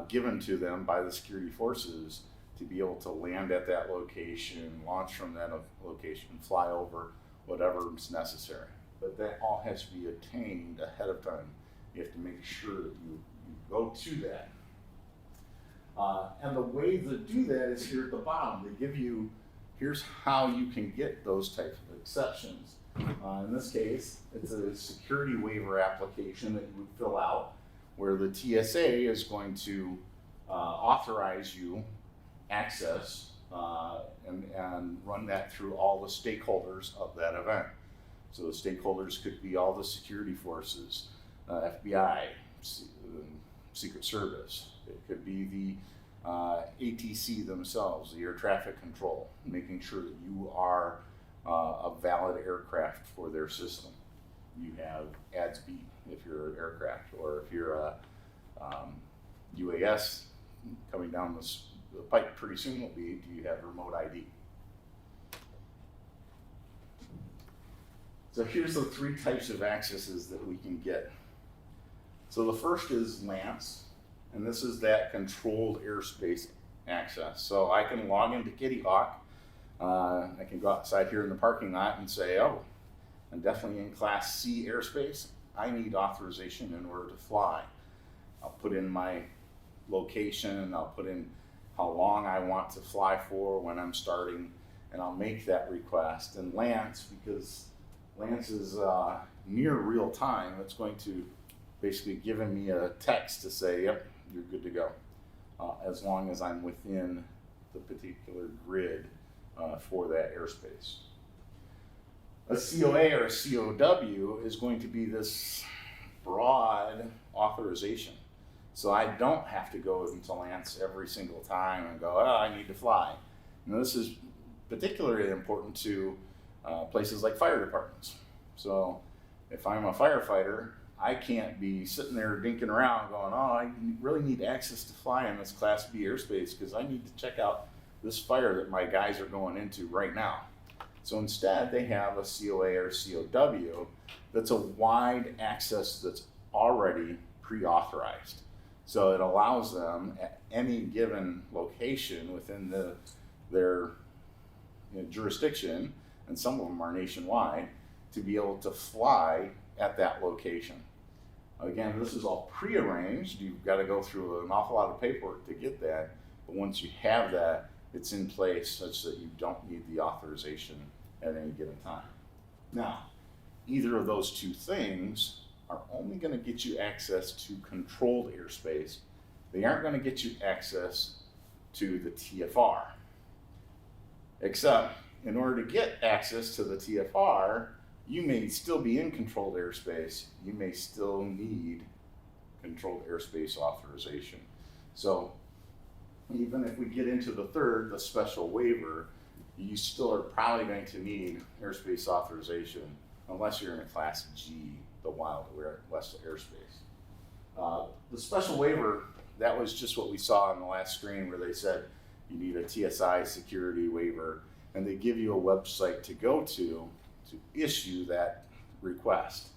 Speaker 1: given to them by the security forces to be able to land at that location, launch from that location, fly over, whatever is necessary. But that all has to be attained ahead of time. You have to make sure that you go to that. And the way to do that is here at the bottom. They give you, here's how you can get those types of exceptions. In this case, it's a security waiver application that you would fill out where the TSA is going to authorize you access and run that through all the stakeholders of that event. So the stakeholders could be all the security forces, FBI, Secret Service. It could be the ATC themselves, the air traffic control, making sure that you are a valid aircraft for their system. You have ADS-B if you're an aircraft, or if you're a UAS coming down the pipe pretty soon will be, do you have remote ID? So here's the three types of accesses that we can get. So the first is LANCE, and this is that controlled airspace access. So I can log into Kitty Hawk. I can go outside here in the parking lot and say, oh, I'm definitely in Class C airspace. I need authorization in order to fly. I'll put in my location, I'll put in how long I want to fly for when I'm starting, and I'll make that request. And LANCE, because LANCE is near real time, it's going to basically give me a text to say, yep, you're good to go, as long as I'm within the particular grid for that airspace. A COA or a COW is going to be this broad authorization. So I don't have to go into LANCE every single time and go, oh, I need to fly. Now, this is particularly important to places like fire departments. So if I'm a firefighter, I can't be sitting there dinking around going, oh, I really need access to fly in this Class B airspace because I need to check out this fire that my guys are going into right now. So instead, they have a COA or COW that's a wide access that's already pre-authorized. So it allows them at any given location within their jurisdiction, and some of them are nationwide, to be able to fly at that location. Again, this is all pre-arranged. You've got to go through an awful lot of paperwork to get that, but once you have that, it's in place such that you don't need the authorization at any given time. Now, either of those two things are only going to get you access to controlled airspace. They aren't going to get you access to the TFR. Except, in order to get access to the TFR, you may still be in controlled airspace. You may still need controlled airspace authorization. So, even if we get into the third, the special waiver, you still are probably going to need airspace authorization unless you're in a Class G, the Wild West airspace. The special waiver, that was just what we saw on the last screen where they said you need a TSI security waiver, and they give you a website to go to issue that request.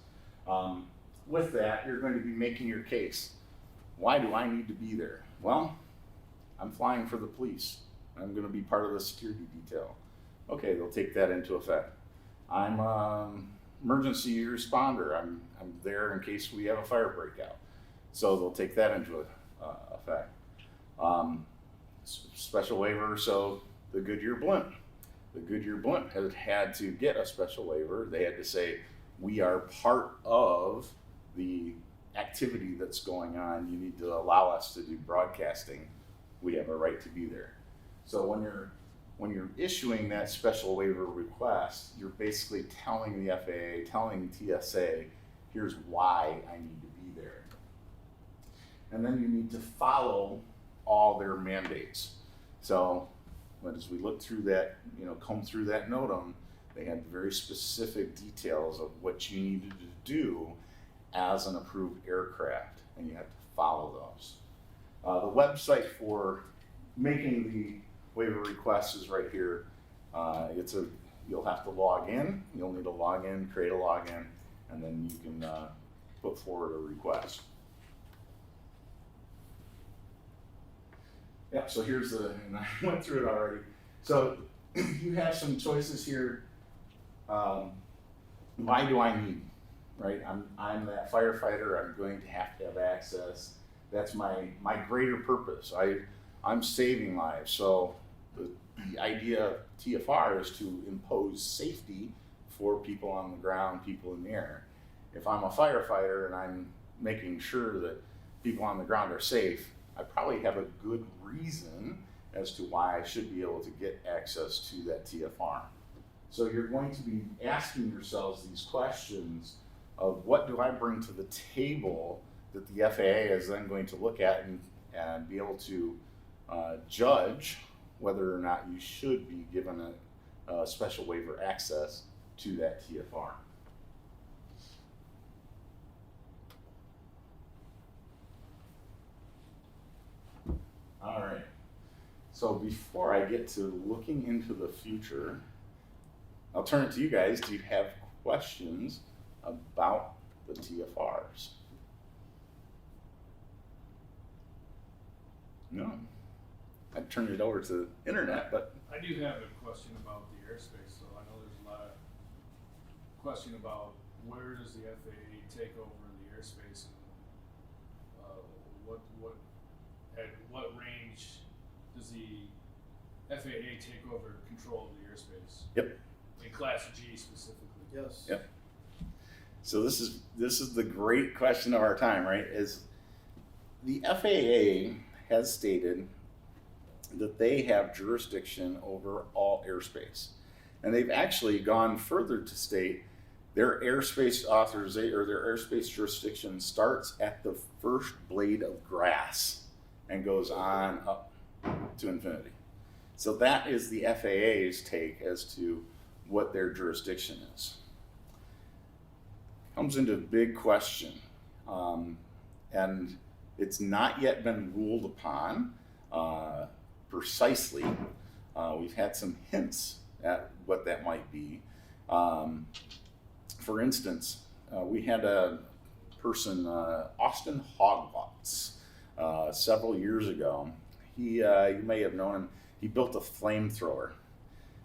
Speaker 1: With that, you're going to be making your case. Why do I need to be there? Well, I'm flying for the police. I'm going to be part of the security detail. Okay, they'll take that into effect. I'm emergency responder. I'm there in case we have a fire breakout. So they'll take that into effect. Special waiver, so the Goodyear blimp. The Goodyear blimp had to get a special waiver. They had to say, we are part of the activity that's going on, you need to allow us to do broadcasting. We have a right to be there. So when you're issuing that special waiver request, you're basically telling the FAA, telling TSA, here's why I need to be there. And then you need to follow all their mandates. So as we look through that, comb through that NOTAM, they had very specific details of what you needed to do as an approved aircraft, and you have to follow those. The website for making the waiver request is right here. You'll have to log in. You'll need to log in, create a login, and then you can put forward a request. Yeah, so and I went through it already. So you have some choices here. Why do I need, right? I'm that firefighter, I'm going to have access. That's my greater purpose. I'm saving lives. So the idea of TFR is to impose safety for people on the ground, people in the air. If I'm a firefighter and I'm making sure that people on the ground are safe, I probably have a good reason as to why I should be able to get access to that TFR. So you're going to be asking yourselves these questions of what do I bring to the table that the FAA is then going to look at and be able to judge whether or not you should be given a special waiver access to that TFR. All right, so before I get to looking into the future, I'll turn it to you guys. Do you have questions about the TFRs? No. I'd turn it over to the internet, but.
Speaker 2: I do have a question about the airspace, so I know there's a lot of question about where does the FAA take over the airspace and at what range does the FAA take over control of the airspace?
Speaker 1: Yep.
Speaker 2: In Class G specifically.
Speaker 3: Yes.
Speaker 1: Yep. So this is the great question of our time, right? Is the FAA has stated that they have jurisdiction over all airspace, and they've actually gone further to state their airspace authorization or their airspace jurisdiction starts at the first blade of grass and goes on up to infinity. So that is the FAA's take as to what their jurisdiction is. Comes into big question, and it's not yet been ruled upon precisely. We've had some hints at what that might be. For instance, we had a person, Austin Hogwatts, several years ago. You may have known him. He built a flamethrower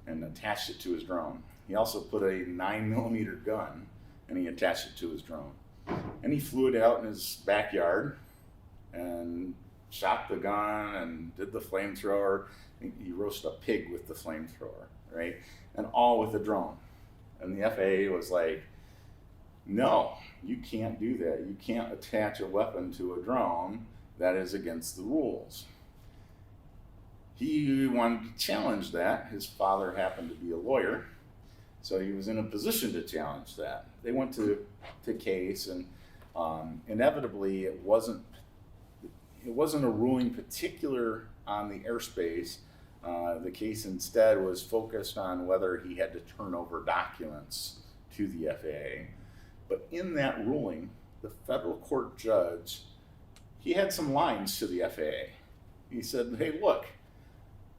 Speaker 1: and attached it to his drone. He also put a 9mm gun and he attached it to his drone. And he flew it out in his backyard and shot the gun and did the flamethrower. He roasted a pig with the flamethrower, right? And all with a drone. And the FAA was like, no, you can't do that. You can't attach a weapon to a drone. That is against the rules. He wanted to challenge that. His father happened to be a lawyer, so he was in a position to challenge that. They went to case, and inevitably it wasn't a ruling particular on the airspace. The case instead was focused on whether he had to turn over documents to the FAA. But in that ruling, the federal court judge, he had some lines to the FAA. He said, hey, look,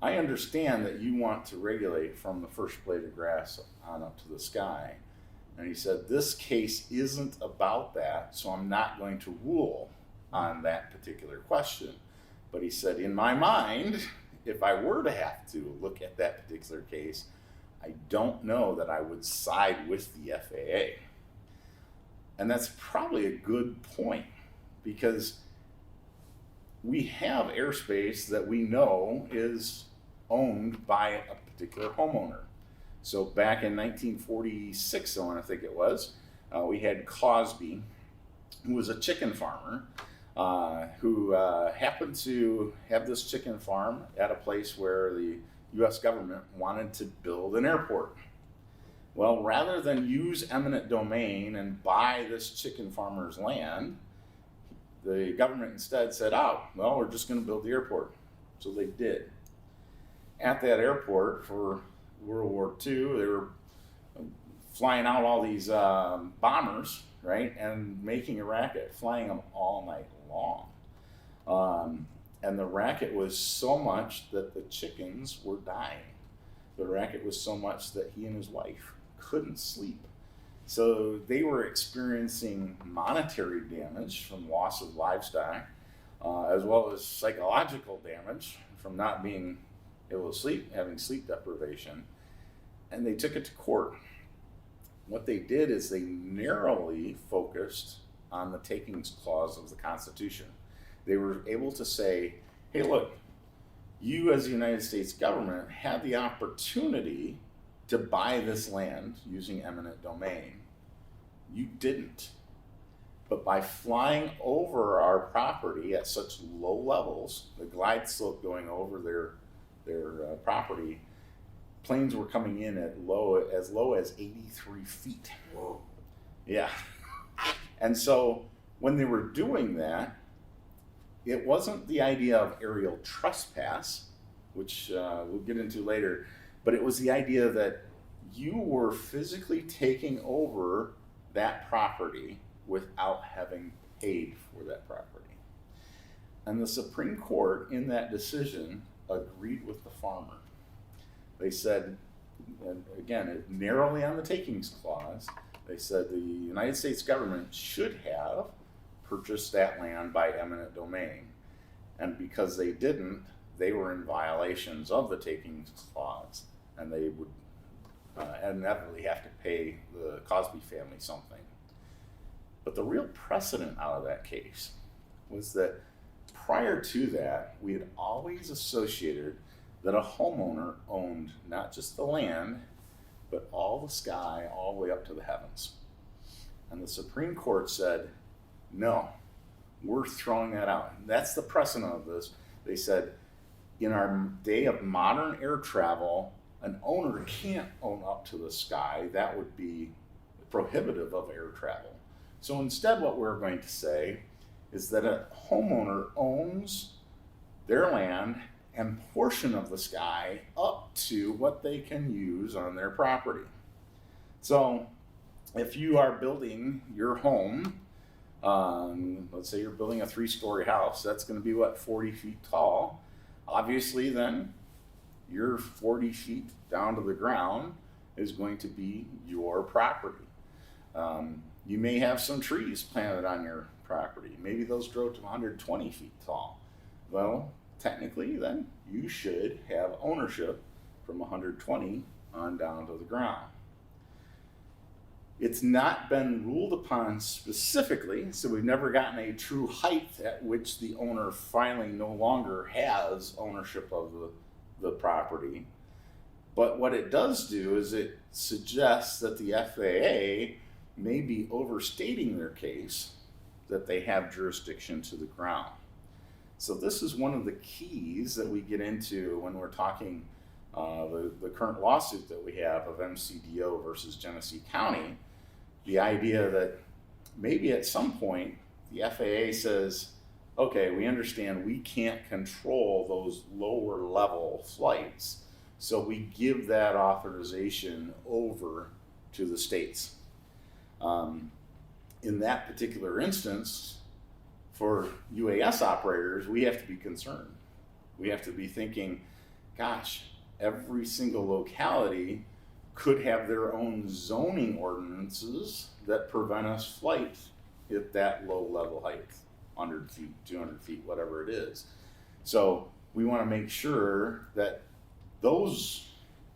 Speaker 1: I understand that you want to regulate from the first blade of grass on up to the sky. And he said, this case isn't about that, so I'm not going to rule on that particular question. But he said, in my mind, if I were to have to look at that particular case, I don't know that I would side with the FAA. And that's probably a good point, because we have airspace that we know is owned by a particular homeowner. So back in 1946, I think it was, we had Cosby, who was a chicken farmer, who happened to have this chicken farm at a place where the U.S. government wanted to build an airport. Well, rather than use eminent domain and buy this chicken farmer's land, the government instead said, oh, well, we're just going to build the airport. So they did. At that airport for World War II, they were flying out all these bombers, right, and making a racket, flying them all night long. And the racket was so much that the chickens were dying. The racket was so much that he and his wife couldn't sleep. So they were experiencing monetary damage from loss of livestock, as well as psychological damage from not being able to sleep, having sleep deprivation. And they took it to court. What they did is they narrowly focused on the takings clause of the Constitution. They were able to say, hey, look, you as the United States government had the opportunity to buy this land using eminent domain. You didn't. But by flying over our property at such low levels, the glide slope going over their property, planes were coming in at as low as 83 feet.
Speaker 3: Whoa.
Speaker 1: Yeah. And so when they were doing that, it wasn't the idea of aerial trespass, which we'll get into later, but it was the idea that you were physically taking over that property without having paid for that property. And the Supreme Court in that decision agreed with the farmer. They said, and again, narrowly on the takings clause, they said the United States government should have purchased that land by eminent domain. And because they didn't, they were in violations of the takings clause, and they would inevitably have to pay the Cosby family something. But the real precedent out of that case was that prior to that, we had always associated that a homeowner owned not just the land, but all the sky all the way up to the heavens. And the Supreme Court said, no, we're throwing that out. And that's the precedent of this. They said, in our day of modern air travel, an owner can't own up to the sky. That would be prohibitive of air travel. So instead, what we're going to say is that a homeowner owns their land and portion of the sky up to what they can use on their property. So if you are building your home, let's say you're building a 3-story house, that's going to be 40 feet tall. Obviously then your 40 feet down to the ground is going to be your property. You may have some trees planted on your property. Maybe those grow to 120 feet tall. Well, technically then you should have ownership from 120 on down to the ground. It's not been ruled upon specifically, so we've never gotten a true height at which the owner finally no longer has ownership of the property. But what it does do is it suggests that the FAA may be overstating their case that they have jurisdiction to the ground. So this is one of the keys that we get into when we're talking the current lawsuit that we have of MCDO versus Genesee County. The idea that maybe at some point the FAA says, okay, we understand we can't control those lower level flights, so we give that authorization over to the states. In that particular instance, for UAS operators, we have to be concerned. We have to be thinking, gosh, every single locality could have their own zoning ordinances that prevent us flight at that low level height, 100 feet, 200 feet, whatever it is. So we want to make sure that those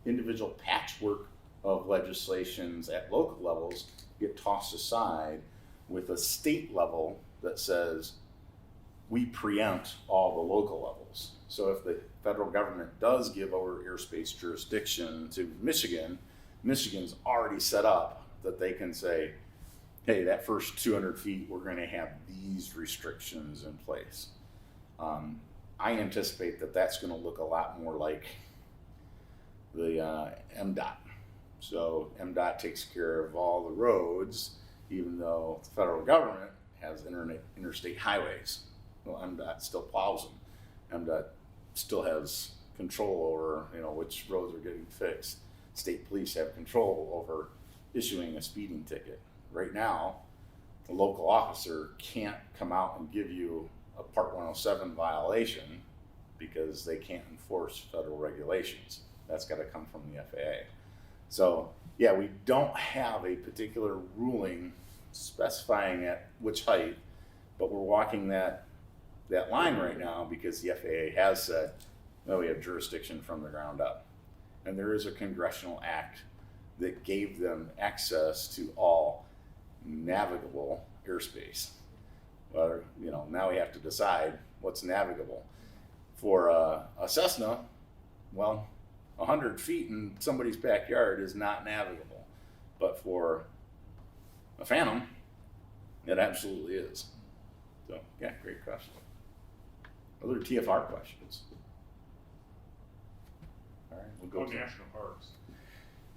Speaker 1: individual patchwork of legislations at local levels get tossed aside with a state level that says we preempt all the local levels. So if the federal government does give over airspace jurisdiction to Michigan, Michigan's already set up that they can say, hey, that first 200 feet, we're going to have these restrictions in place. I anticipate that that's going to look a lot more like the MDOT. So MDOT takes care of all the roads, even though the federal government has interstate highways. Well, MDOT still plows them. MDOT still has control over, which roads are getting fixed. State police have control over issuing a speeding ticket. Right now, the local officer can't come out and give you a Part 107 violation because they can't enforce federal regulations. That's got to come from the FAA. So yeah, we don't have a particular ruling specifying at which height, but we're walking that line right now because the FAA has said, no, we have jurisdiction from the ground up. And there is a congressional act that gave them access to all navigable airspace. Well, now we have to decide what's navigable. For a Cessna, well, 100 feet in somebody's backyard is not navigable. But for a Phantom, it absolutely is. So, yeah, great question. Other TFR questions? All right, we'll go to
Speaker 3: national parks.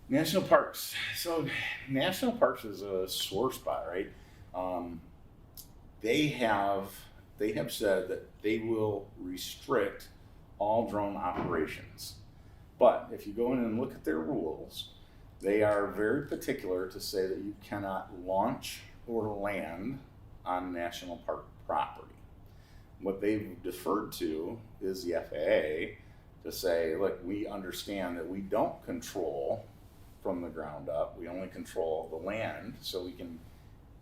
Speaker 1: National parks. So national parks is a sore spot, right? They have said that they will restrict all drone operations. But if you go in and look at their rules, they are very particular to say that you cannot launch or land on national park property. What they've deferred to is the FAA to say, look, we understand that we don't control from the ground up. We only control the land, so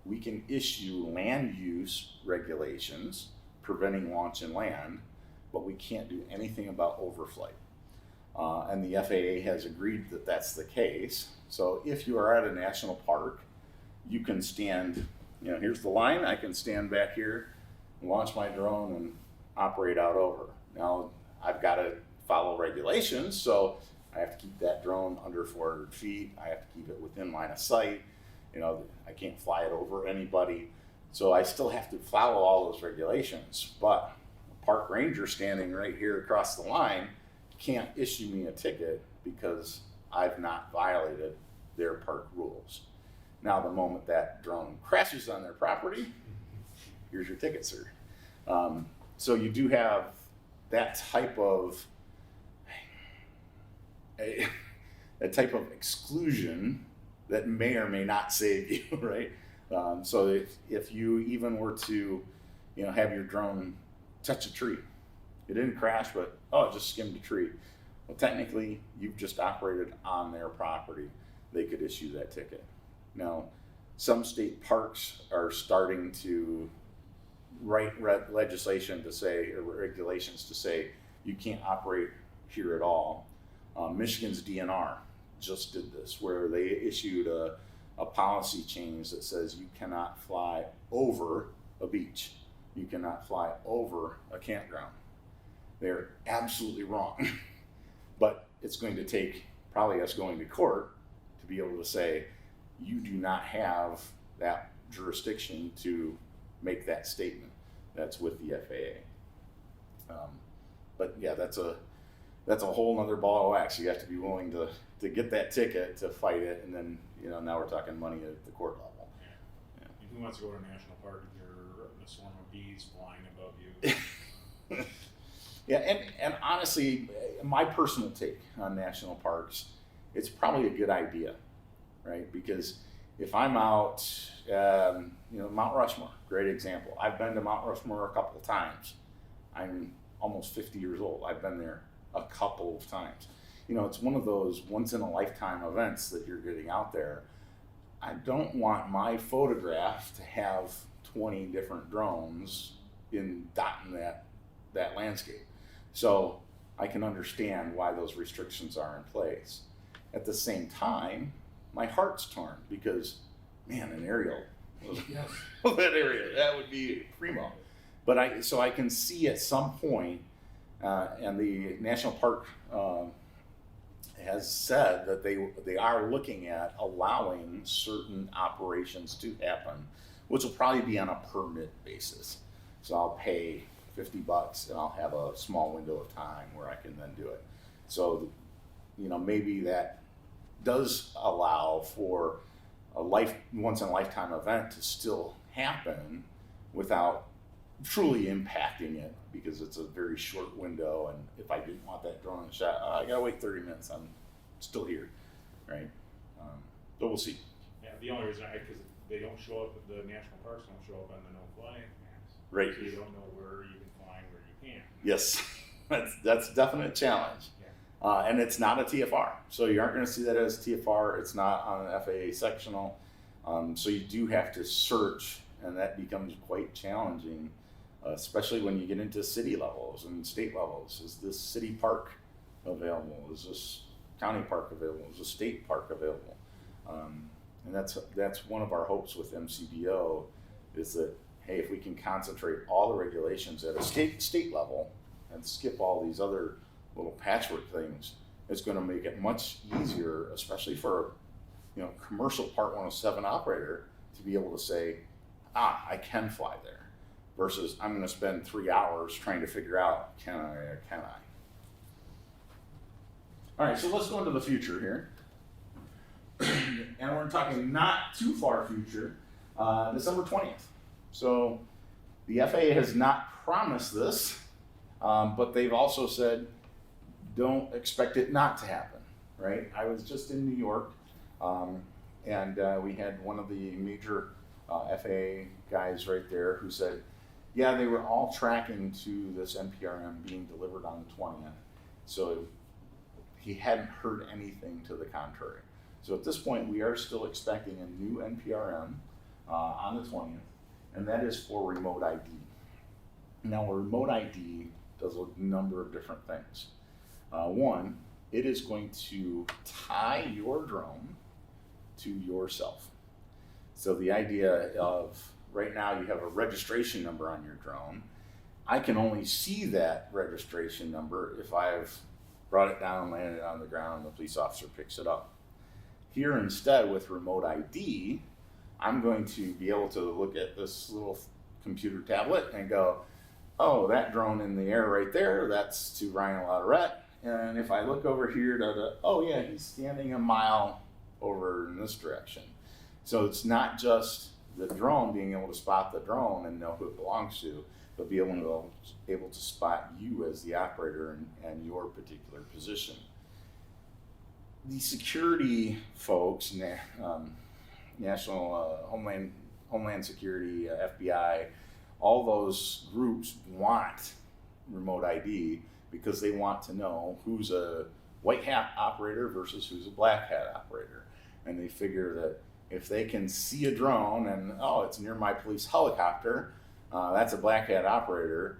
Speaker 1: we can issue land use regulations preventing launch and land, but we can't do anything about overflight. And the FAA has agreed that that's the case. So if you are at a national park, you can stand, here's the line, I can stand back here, launch my drone and operate out over. Now, I've got to follow regulations, so I have to keep that drone under 400 feet. I have to keep it within line of sight. I can't fly it over anybody. So I still have to follow all those regulations. But a park ranger standing right here across the line can't issue me a ticket because I've not violated their park rules. Now, the moment that drone crashes on their property, here's your ticket, sir. So you do have that type of a type of exclusion that may or may not save you, right? So if you even were to, have your drone touch a tree, it didn't crash, but it just skimmed a tree. Well, technically, you've just operated on their property. They could issue that ticket. Now, some state parks are starting to write legislation to say, or regulations to say, you can't operate here at all. Michigan's DNR just did this, where they issued a policy change that says you cannot fly over a beach. You cannot fly over a campground. They're absolutely wrong. But it's going to take probably us going to court to be able to say, you do not have that jurisdiction to make that statement. That's with the FAA. But yeah, that's a whole nother ball of wax. You have to be willing to get that ticket to fight it, and then now we're talking money at the court level.
Speaker 3: Yeah. And who wants to go to a national park if you're in a swarm of bees flying above you?
Speaker 1: Yeah, and honestly, my personal take on national parks, it's probably a good idea, right? Because if I'm out, Mount Rushmore, great example. I've been to Mount Rushmore a couple of times. I'm almost 50 years old. I've been there a couple of times. It's one of those once in a lifetime events that you're getting out there. I don't want my photograph to have 20 different drones dotting that landscape. So I can understand why those restrictions are in place. At the same time, my heart's torn because, man, an aerial,
Speaker 3: Yes.
Speaker 1: that area, that would be primo. But I can see at some point, and the national park has said that they are looking at allowing certain operations to happen, which will probably be on a permit basis. So I'll pay $50 and I'll have a small window of time where I can then do it. So, maybe that does allow for a once in a lifetime event to still happen without truly impacting it, because it's a very short window, and if I didn't want that drone in the shot, I gotta wait 30 minutes, I'm still here, right? But we'll see.
Speaker 3: Yeah, the only reason because they don't show up, the national parks don't show up on the no-fly maps.
Speaker 1: Right.
Speaker 3: So you don't know where you can fly and where you can't.
Speaker 1: Yes, that's a definite challenge.
Speaker 3: Yeah.
Speaker 1: And it's not a TFR, so you aren't going to see that as TFR. It's not on an FAA sectional, so you do have to search, and that becomes quite challenging, especially when you get into city levels and state levels. Is this city park available? Is this county park available? Is this state park available? And that's one of our hopes with MCBO, is that, hey, if we can concentrate all the regulations at a state level and skip all these other little patchwork things, it's going to make it much easier, especially for commercial Part 107 operator, to be able to say, I can fly there, versus I'm going to spend 3 hours trying to figure out, can I or can I? All right, so let's go into the future here. And we're talking not too far future, December 20th. So the FAA has not promised this, but they've also said, don't expect it not to happen, right? I was just in New York, and we had one of the major FAA guys right there who said, yeah, they were all tracking to this NPRM being delivered on the 20th. So he hadn't heard anything to the contrary. So at this point, we are still expecting a new NPRM on the 20th, and that is for remote ID. Now, a remote ID does a number of different things. One, it is going to tie your drone to yourself. So the idea of, right now you have a registration number on your drone. I can only see that registration number if I've brought it down, landed it on the ground, and the police officer picks it up. Here instead, with remote ID, I'm going to be able to look at this little computer tablet and go, oh, that drone in the air right there, that's to Ryan Latourette. And if I look over here, oh yeah, he's standing a mile over in this direction. So it's not just the drone being able to spot the drone and know who it belongs to, but be able to spot you as the operator and your particular position. The security folks, National Homeland Security, FBI, all those groups want remote ID because they want to know who's a white hat operator versus who's a black hat operator. And they figure that if they can see a drone and, oh, it's near my police helicopter, that's a black hat operator.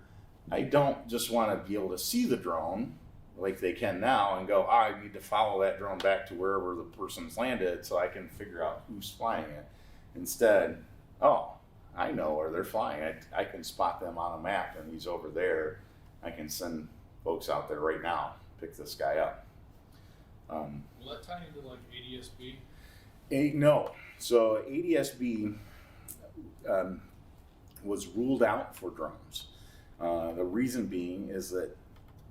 Speaker 1: I don't just want to be able to see the drone like they can now and go, I need to follow that drone back to wherever the person's landed so I can figure out who's flying it. Instead, oh, I know where they're flying. I can spot them on a map, and he's over there. I can send folks out there right now, pick this guy up.
Speaker 2: Will that tie into like ADSB?
Speaker 1: No. So ADSB was ruled out for drones. The reason being is that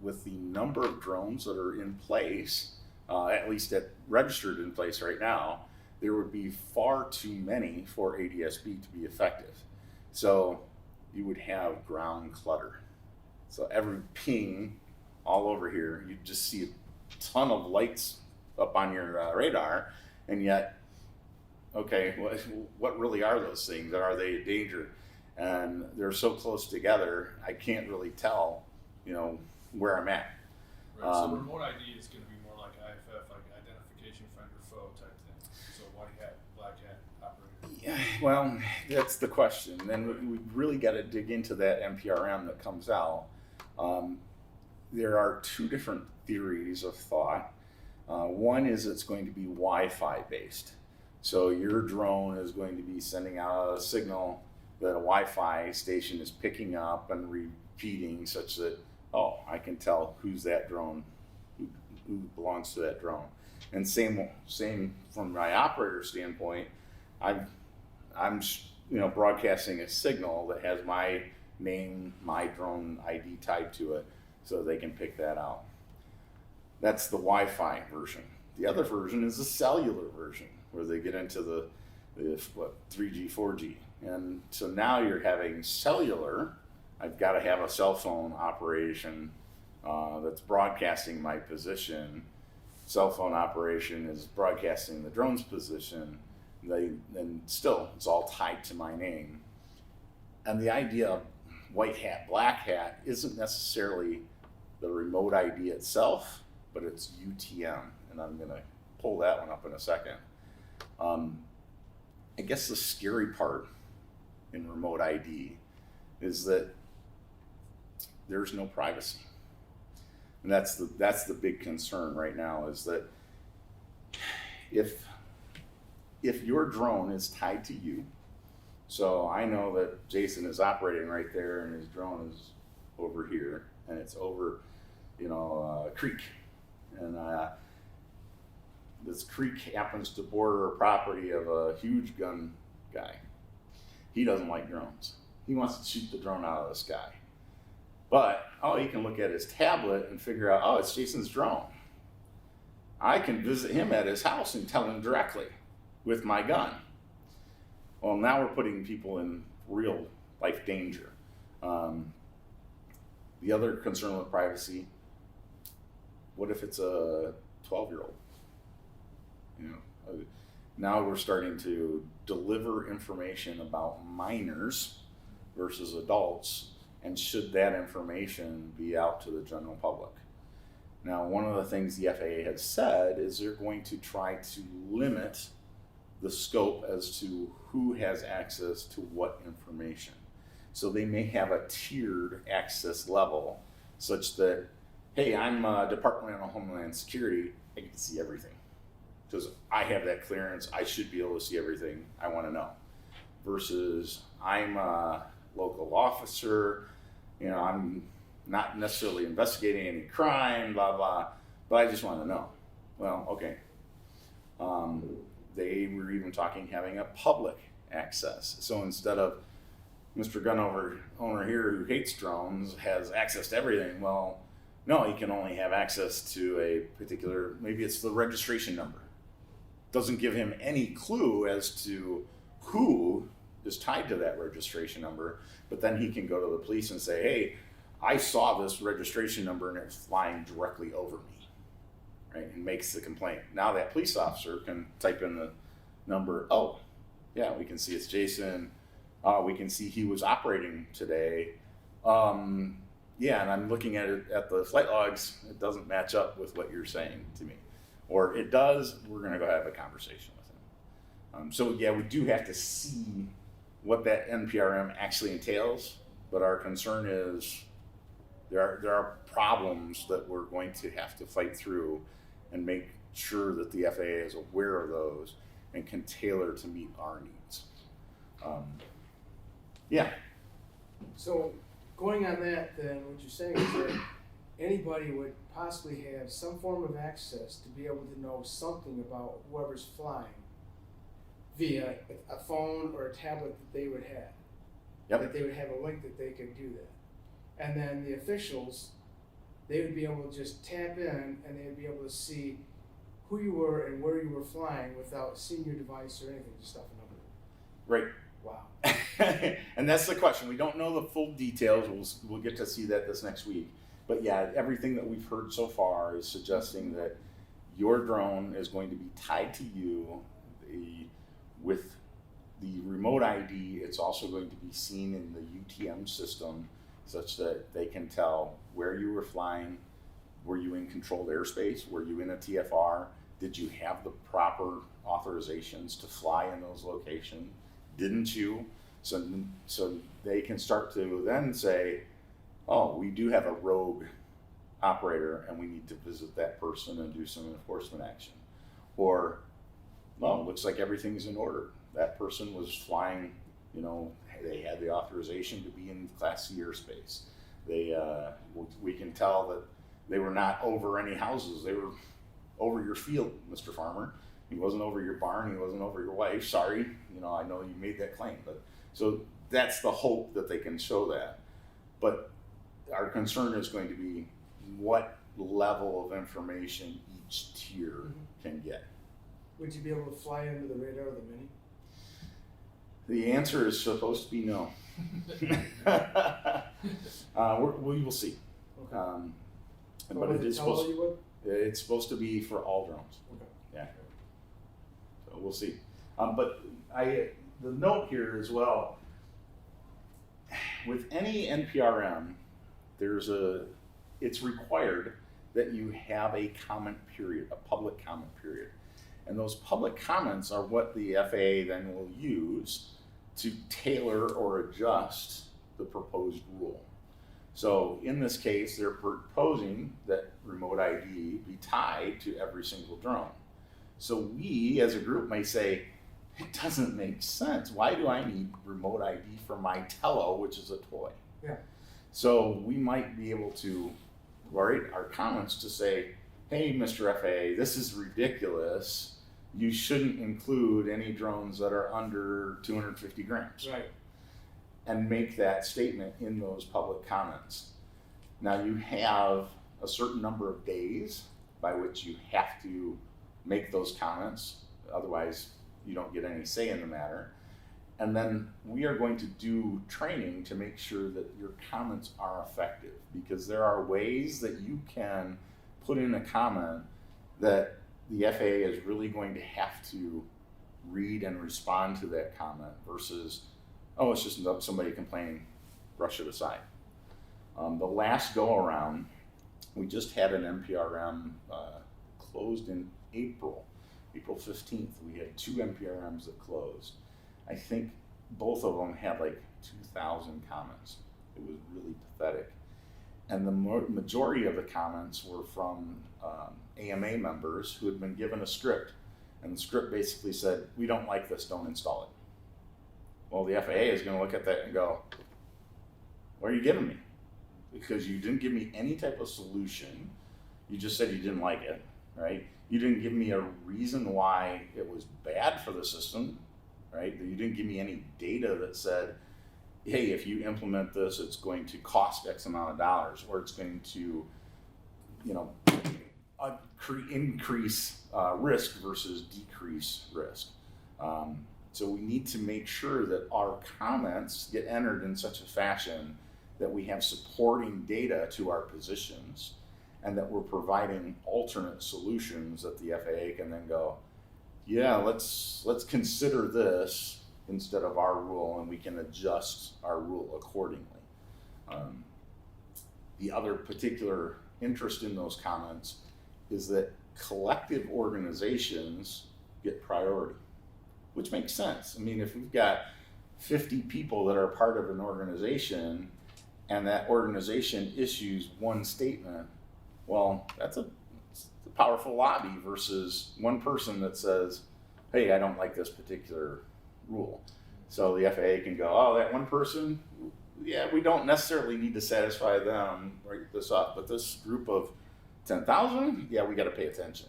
Speaker 1: with the number of drones that are in place, at least registered in place right now, there would be far too many for ADSB to be effective. So you would have ground clutter. So every ping all over here, you just see a ton of lights up on your radar, and yet, okay, what really are those things? Are they a danger? And they're so close together, I can't really tell, where I'm at.
Speaker 2: Right, so remote ID is going to be more like IFF, like identification friend or foe type thing. So white hat, black hat operator.
Speaker 1: Yeah, well, that's the question. Then we really got to dig into that NPRM that comes out. There are two different theories of thought. One is it's going to be Wi-Fi based. So your drone is going to be sending out a signal that a Wi-Fi station is picking up and repeating, such that, oh, I can tell who's that drone, who belongs to that drone. And same from my operator standpoint, I'm broadcasting a signal that has my name, my drone ID tied to it, so they can pick that out. That's the Wi-Fi version. The other version is the cellular version, where they get into the 3G, 4G. And so now you're having cellular. I've got to have a cell phone operation that's broadcasting my position. Cell phone operation is broadcasting the drone's position. And still, it's all tied to my name. And the idea of white hat, black hat isn't necessarily the remote ID itself, but it's UTM. And I'm going to pull that one up in a second. I guess the scary part in remote ID is that there's no privacy. And that's the big concern right now, is that if your drone is tied to you, so I know that Jason is operating right there and his drone is over here and it's over, a creek, and this creek happens to border a property of a huge gun guy. He doesn't like drones. He wants to shoot the drone out of the sky. But, he can look at his tablet and figure out, it's Jason's drone. I can visit him at his house and tell him directly with my gun. Well, now we're putting people in real life danger. The other concern with privacy, what if it's a 12-year-old? Now we're starting to deliver information about minors versus adults, and should that information be out to the general public? Now, one of the things the FAA has said is they're going to try to limit the scope as to who has access to what information. So they may have a tiered access level such that, hey, I'm Department of Homeland Security, I get to see everything. Because I have that clearance, I should be able to see everything I want to know. Versus I'm a local officer, I'm not necessarily investigating any crime, blah, blah, but I just want to know. Well, okay. They were even talking having a public access. So instead of Mr. Gun owner here who hates drones has access to everything, well, no, he can only have access to a particular, maybe it's the registration number. Doesn't give him any clue as to who is tied to that registration number, but then he can go to the police and say, hey, I saw this registration number and it's flying directly over me, right? And makes the complaint. Now that police officer can type in the number, we can see it's Jason. We can see he was operating today. And I'm looking at it at the flight logs. It doesn't match up with what you're saying to me. Or it does, we're gonna go have a conversation with him. We do have to see what that NPRM actually entails, but our concern is there are problems that we're going to have to fight through and make sure that the FAA is aware of those and can tailor to meet our needs.
Speaker 4: So going on that, then what you're saying is that anybody would possibly have some form of access to be able to know something about whoever's flying via a phone or a tablet that they would have.
Speaker 1: Yep.
Speaker 4: That they would have a link that they could do that. And then the officials, they would be able to just tap in and they would be able to see who you were and where you were flying without seeing your device or anything, just off a number.
Speaker 1: Right.
Speaker 4: Wow.
Speaker 1: And that's the question. We don't know the full details. We'll get to see that this next week. But yeah, everything that we've heard so far is suggesting that your drone is going to be tied to you. With the remote ID, it's also going to be seen in the UTM system such that they can tell where you were flying. Were you in controlled airspace? Were you in a TFR? Did you have the proper authorizations to fly in those locations? Didn't you? So they can start to then say, we do have a rogue operator and we need to visit that person and do some enforcement action. Or, looks like everything's in order. That person was flying, they had the authorization to be in Class C airspace. We can tell that They were not over any houses. They were over your field, Mr. Farmer. He wasn't over your barn. He wasn't over your wife. Sorry, I know you made that claim, but so that's the hope that they can show that. But our concern is going to be what level of information each tier can get.
Speaker 4: Would you be able to fly under the radar of the Mini?
Speaker 1: The answer is supposed to be no. We will see.
Speaker 4: Okay.
Speaker 1: But it is supposed.
Speaker 4: You would?
Speaker 1: It's supposed to be for all drones.
Speaker 4: Okay.
Speaker 1: Yeah. So we'll see. But the note here as well, with any NPRM, it's required that you have a comment period, a public comment period. And those public comments are what the FAA then will use to tailor or adjust the proposed rule. So in this case, they're proposing that remote ID be tied to every single drone. So we as a group may say, it doesn't make sense. Why do I need remote ID for my Tello, which is a toy?
Speaker 4: Yeah.
Speaker 1: So we might be able to write our comments to say, hey, Mr. FAA, this is ridiculous. You shouldn't include any drones that are under 250 grams.
Speaker 4: Right.
Speaker 1: And make that statement in those public comments. Now you have a certain number of days by which you have to make those comments, otherwise you don't get any say in the matter. And then we are going to do training to make sure that your comments are effective, because there are ways that you can put in a comment that the FAA is really going to have to read and respond to that comment versus, oh, it's just somebody complaining, brush it aside. The last go around, we just had an NPRM closed in April 15th. We had 2 NPRMs that closed. I think both of them had like 2,000 comments. It was really pathetic. And the majority of the comments were from AMA members who had been given a script. And the script basically said, we don't like this, don't install it. Well, the FAA is going to look at that and go, what are you giving me? Because you didn't give me any type of solution. You just said you didn't like it, right? You didn't give me a reason why it was bad for the system, right? You didn't give me any data that said, hey, if you implement this, it's going to cost X amount of dollars, or it's going to, increase risk versus decrease risk. So we need to make sure that our comments get entered in such a fashion that we have supporting data to our positions, and that we're providing alternate solutions that the FAA can then go, yeah, let's consider this instead of our rule, and we can adjust our rule accordingly. The other particular interest in those comments is that collective organizations get priority, which makes sense. I mean, if we've got 50 people that are part of an organization and that organization issues one statement, well, that's a powerful lobby versus one person that says, hey, I don't like this particular rule. So the FAA can go, oh, that one person, yeah, we don't necessarily need to satisfy them, write this up, but this group of 10,000, yeah, we got to pay attention.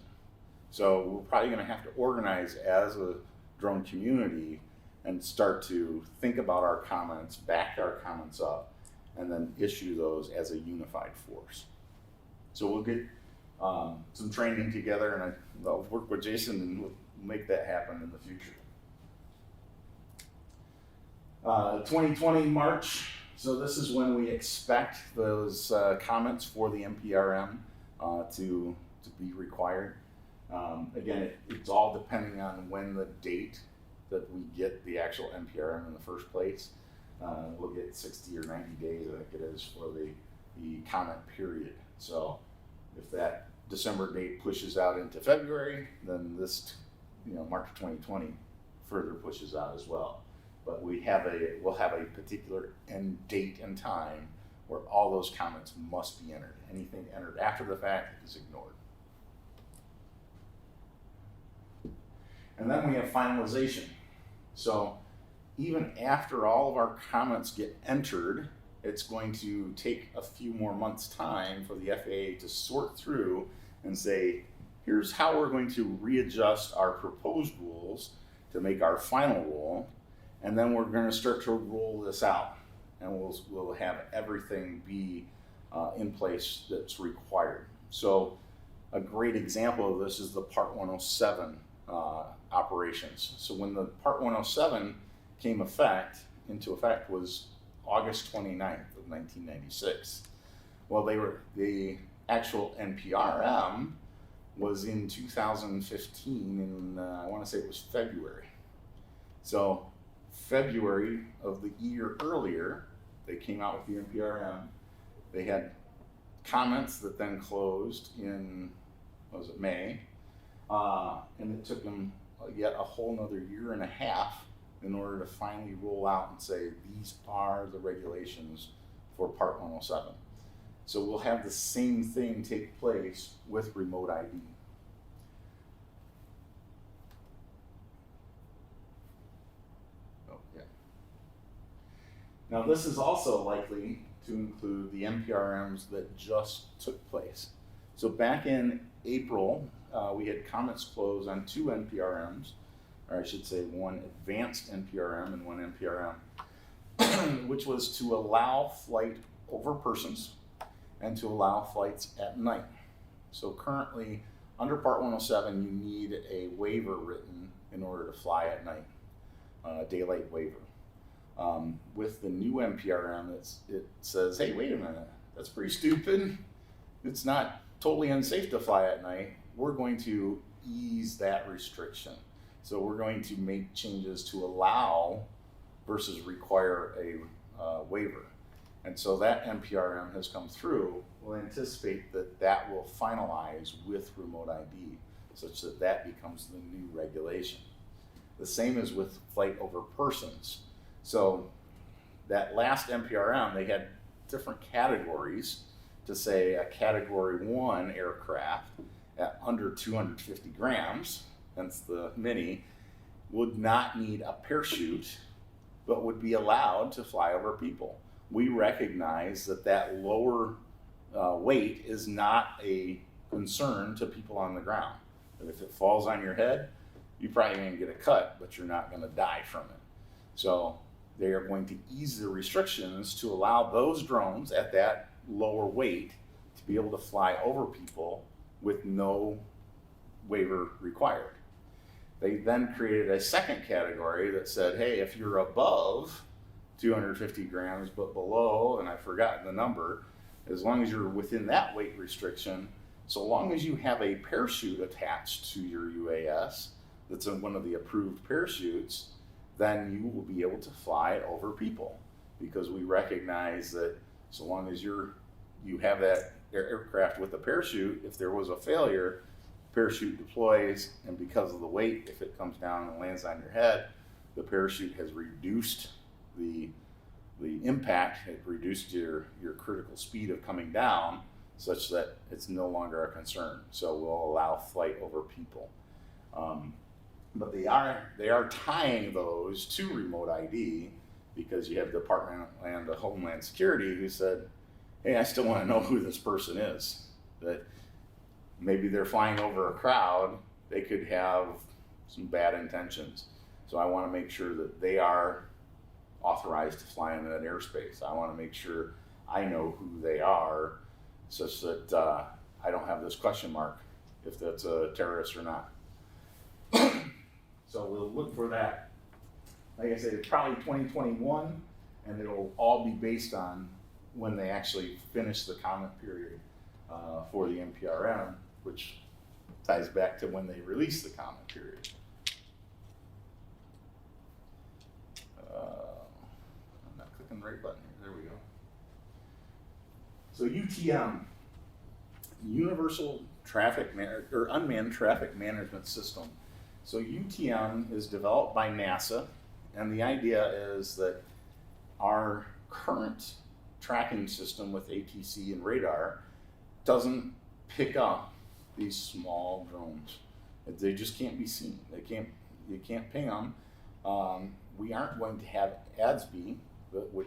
Speaker 1: So we're probably going to have to organize as a drone community and start to think about our comments, back our comments up, and then issue those as a unified force. So we'll get some training together, and I'll work with Jason, and we'll make that happen in the future. 2020 March, so this is when we expect those comments for the NPRM to be required. Again, it's all depending on when the date that we get the actual NPRM in the first place. We'll get 60 or 90 days, I think it is, for the comment period. So if that December date pushes out into February, then this, March 2020 further pushes out as well. But we'll have a particular end date and time where all those comments must be entered. Anything entered after the fact is ignored. And then we have finalization. So even after all of our comments get entered it's going to take a few more months' time for the FAA to sort through and say, here's how we're going to readjust our proposed rules to make our final rule, and then we're going to start to roll this out, and we'll have everything be in place that's required. So a great example of this is the Part 107 operations. So when the Part 107 came into effect was August 29th of 1996. Well, the actual NPRM was in 2015, and I want to say it was February. So February of the year earlier, they came out with the NPRM. They had comments that then closed in, was it May? And it took them yet a whole nother year and a half in order to finally roll out and say, these are the regulations for Part 107. So we'll have the same thing take place with remote ID. Oh, yeah. Now this is also likely to include the NPRMs that just took place. So back in April, we had comments close on 2 NPRMs, or I should say one advanced NPRM and one NPRM, which was to allow flight over persons and to allow flights at night. So currently, under Part 107, you need a waiver written in order to fly at night, a daylight waiver. With the new NPRM, it says, hey, wait a minute, that's pretty stupid. It's not totally unsafe to fly at night. We're going to ease that restriction. So we're going to make changes to allow versus require a waiver. And so that NPRM has come through. We'll anticipate that that will finalize with remote ID, such that that becomes the new regulation. The same is with flight over persons. So that last NPRM, they had different categories to say a Category 1 aircraft at under 250 grams, hence the mini, would not need a parachute, but would be allowed to fly over people. We recognize that that lower weight is not a concern to people on the ground. But if it falls on your head, you're probably going to get a cut, but you're not going to die from it. So they are going to ease the restrictions to allow those drones at that lower weight to be able to fly over people with no waiver required. They then created a second category that said, hey, if you're above 250 grams but below, and I've forgotten the number, as long as you're within that weight restriction, so long as you have a parachute attached to your UAS that's in one of the approved parachutes, then you will be able to fly over people, because we recognize that so long as you have that aircraft with a parachute, if there was a failure, parachute deploys, and because of the weight, if it comes down and lands on your head, the parachute has reduced the impact, it reduced your critical speed of coming down, such that it's no longer a concern. So we'll allow flight over people. But they are tying those to remote ID, because you have the Department of Homeland Security who said, hey, I still want to know who this person is. That maybe they're flying over a crowd, they could have some bad intentions. So I want to make sure that they are authorized to fly in that airspace. I want to make sure I know who they are, such that I don't have this question mark if that's a terrorist or not. So we'll look for that. Like I said, it's probably 2021, and it'll all be based on when they actually finish the comment period for the NPRM, which ties back to when they release the comment period. I'm not clicking the right button here. There we go. So UTM, Universal Traffic or Unmanned Traffic Management System. So UTM is developed by NASA, and the idea is that our current tracking system with ATC and radar doesn't pick up these small drones. They just can't be seen. You can't ping them. We aren't going to have ADS-B that would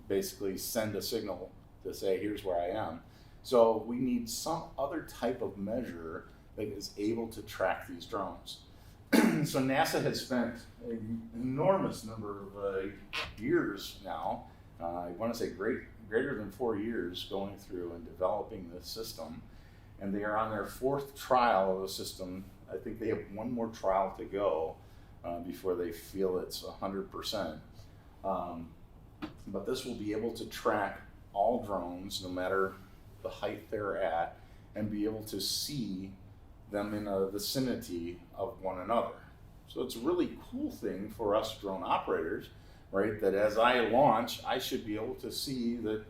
Speaker 1: basically send a signal to say, here's where I am. So we need some other type of measure that is able to track these drones. So NASA has spent an enormous number of years now, I want to say greater than 4 years, going through and developing this system. And they are on their 4th trial of the system. I think they have one more trial to go before they feel it's 100%. But this will be able to track all drones, no matter the height they're at, and be able to see them in a vicinity of one another. So it's a really cool thing for us drone operators, right? That as I launch, I should be able to see that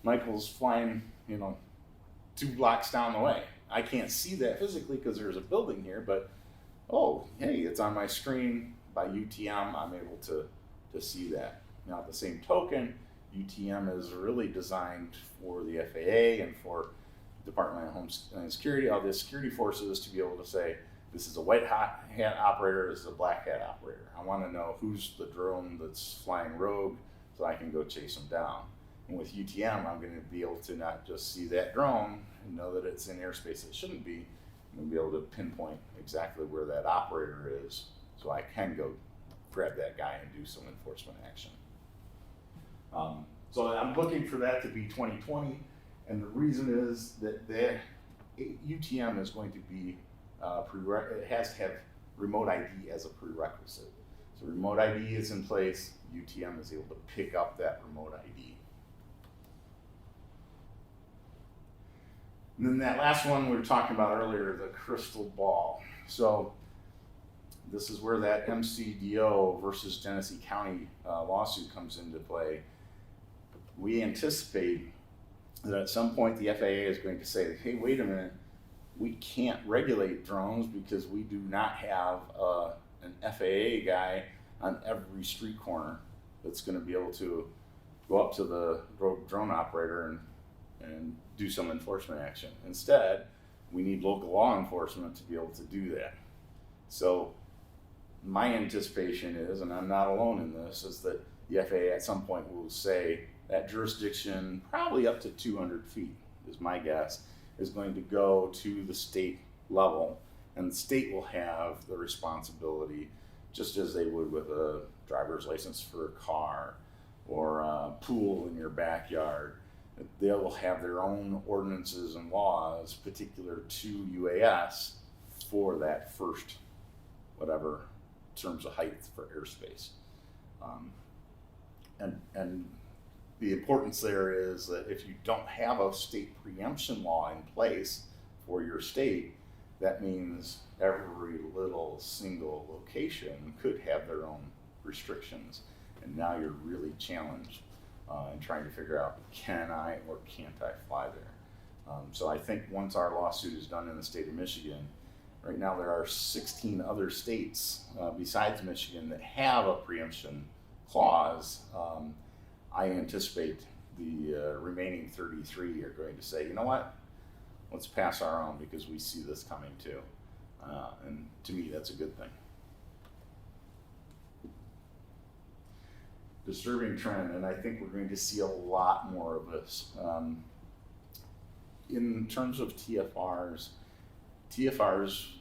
Speaker 1: Michael's flying, 2 blocks down the way. I can't see that physically because there's a building here, but oh, hey, it's on my screen. By UTM, I'm able to see that. Now, at the same token, UTM is really designed for the FAA and for Department of Homeland Security, all the security forces, to be able to say, this is a white hat operator, this is a black hat operator. I want to know who's the drone that's flying rogue so I can go chase them down. And with UTM, I'm going to be able to not just see that drone and know that it's in airspace it shouldn't be. I'm going to be able to pinpoint exactly where that operator is so I can go grab that guy and do some enforcement action. So I'm looking for that to be 2020, and the reason is that UTM is going to be it has to have remote ID as a prerequisite. So remote ID is in place, UTM is able to pick up that remote ID. And then that last one we were talking about earlier, the crystal ball. So this is where that MCDO versus Genesee County lawsuit comes into play. We anticipate that at some point the FAA is going to say, hey, wait a minute, we can't regulate drones because we do not have an FAA guy on every street corner that's going to be able to go up to the drone operator and do some enforcement action. Instead, we need local law enforcement to be able to do that. So my anticipation is, and I'm not alone in this, is that the FAA at some point will say that jurisdiction, probably up to 200 feet is my guess, is going to go to the state level, and the state will have the responsibility, just as they would with a driver's license for a car or a pool in your backyard. They will have their own ordinances and laws particular to UAS for that first, whatever terms of height for airspace. And the importance there is that if you don't have a state preemption law in place for your state, that means every little single location could have their own restrictions. And now you're really challenged in trying to figure out, can I or can't I fly there? So I think once our lawsuit is done in the state of Michigan, right now there are 16 other states besides Michigan that have a preemption clause. I anticipate the remaining 33 are going to say, you know what, let's pass our own because we see this coming too. And to me, that's a good thing. Disturbing trend, and I think we're going to see a lot more of this. In terms of TFRs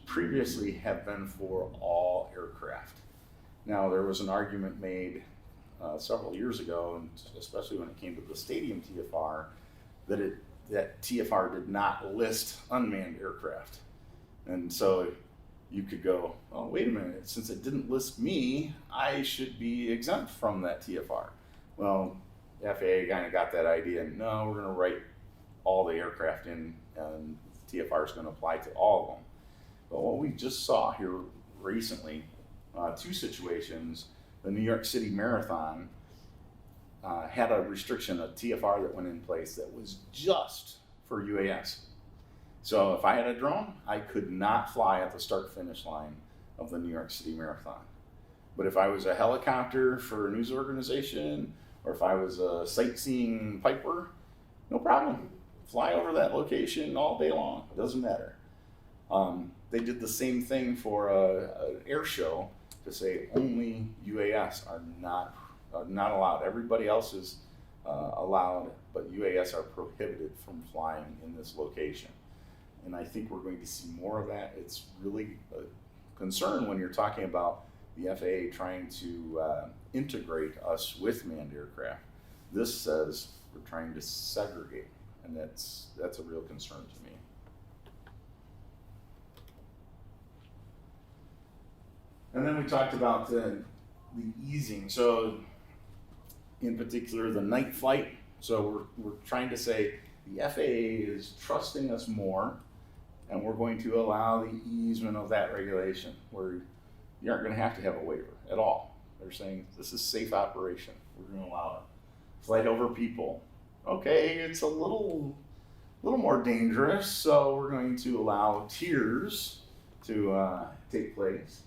Speaker 1: previously have been for all aircraft. Now, there was an argument made several years ago, and especially when it came to the stadium TFR, that TFR did not list unmanned aircraft. And so you could go, oh, wait a minute, since it didn't list me, I should be exempt from that TFR. Well, the FAA kind of got that idea, and no, we're going to write all the aircraft in, and TFR is going to apply to all of them. But what we just saw here recently, 2 situations. The New York City Marathon had a restriction, a TFR that went in place that was just for UAS. So if I had a drone, I could not fly at the start-finish line of the New York City Marathon. But if I was a helicopter for a news organization, or if I was a sightseeing piper, no problem. Fly over that location all day long. It doesn't matter. They did the same thing for an air show to say only UAS are not allowed. Everybody else is allowed, but UAS are prohibited from flying in this location. And I think we're going to see more of that. It's really a concern when you're talking about the FAA trying to integrate us with manned aircraft. This says we're trying to segregate, and that's a real concern to me. And then we talked about the easing. So in particular, the night flight. So we're trying to say the FAA is trusting us more, and we're going to allow the easement of that regulation where you aren't going to have a waiver at all. They're saying this is safe operation. We're going to allow it. Flight over people. Okay, it's a little more dangerous, so we're going to allow tiers to take place.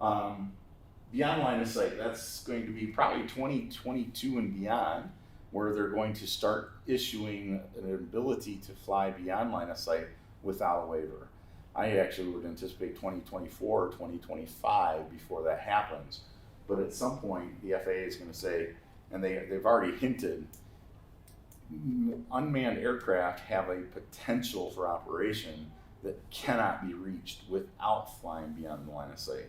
Speaker 1: Beyond line of sight, that's going to be probably 2022 and beyond, where they're going to start issuing an ability to fly beyond line of sight without a waiver. I actually would anticipate 2024 or 2025 before that happens. But at some point, the FAA is going to say, and they've already hinted, unmanned aircraft have a potential for operation that cannot be reached without flying beyond the line of sight.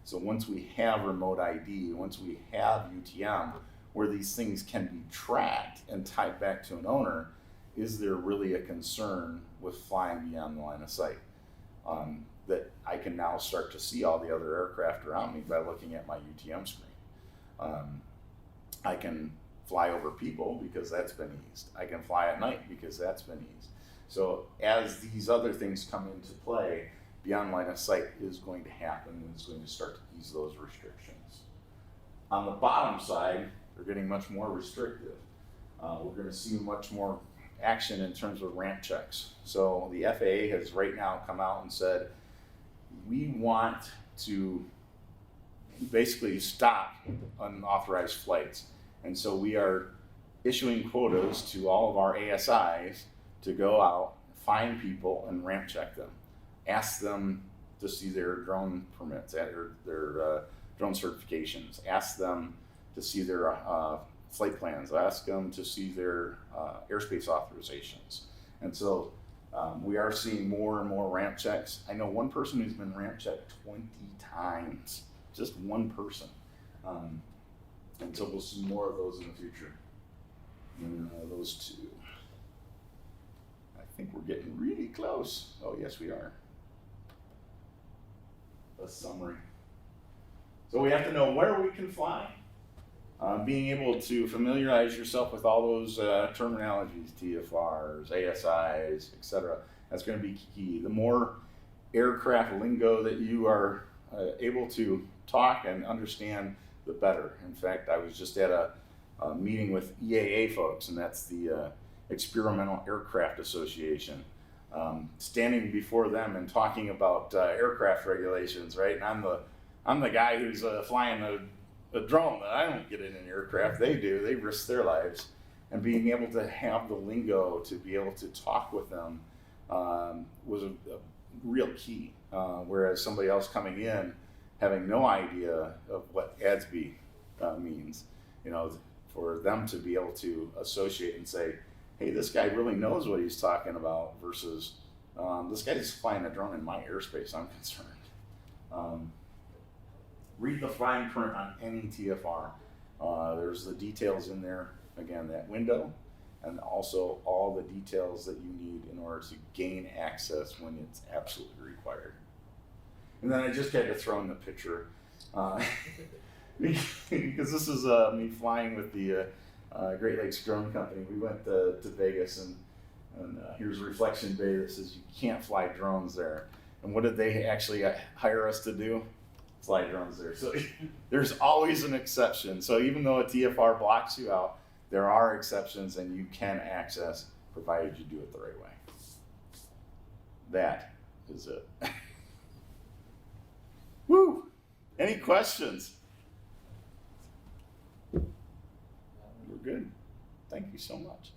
Speaker 1: So once we have remote ID, once we have UTM, where these things can be tracked and tied back to an owner, is there really a concern with flying beyond the line of sight? That I can now start to see all the other aircraft around me by looking at my UTM screen. I can fly over people because that's been eased. I can fly at night because that's been eased. So as these other things come into play, beyond line of sight is going to happen, and it's going to start to ease those restrictions. On the bottom side, they're getting much more restrictive. We're going to see much more action in terms of ramp checks. So the FAA has right now come out and said, we want to basically stop unauthorized flights. And so we are issuing quotas to all of our ASIs to go out, find people, and ramp check them. Ask them to see their drone permits, or their drone certifications. Ask them to see their flight plans. Ask them to see their airspace authorizations. And so we are seeing more and more ramp checks. I know one person who's been ramp checked 20 times, just one person. And so we'll see more of those in the future. And those two. I think we're getting really close. Oh, yes, we are. A summary. So we have to know where we can fly. Being able to familiarize yourself with all those terminologies, TFRs, ASIs, etc. That's going to be key. The more aircraft lingo that you are able to talk and understand, the better. In fact, I was just at a meeting with EAA folks, and that's the Experimental Aircraft Association. Standing before them and talking about aircraft regulations, right? And I'm the guy who's flying a drone. I don't get in an aircraft. They do. They risk their lives. And being able to have the lingo to be able to talk with them was a real key. Whereas somebody else coming in having no idea of what ADS-B means, for them to be able to associate and say, hey, this guy really knows what he's talking about versus this guy's flying a drone in my airspace, I'm concerned. Read the fine print on any TFR. There's the details in there, again, that window, and also all the details that you need in order to gain access when it's absolutely required. And then I just had to throw in the picture, because this is me flying with the Great Lakes Drone Company. We went to Vegas, and here's a reflection bay that says you can't fly drones there. And what did they actually hire us to do? Fly drones there. So there's always an exception. So even though a TFR blocks you out, there are exceptions, and you can access, provided you do it the right way. That is it. Woo! Any questions? We're good. Thank you so much.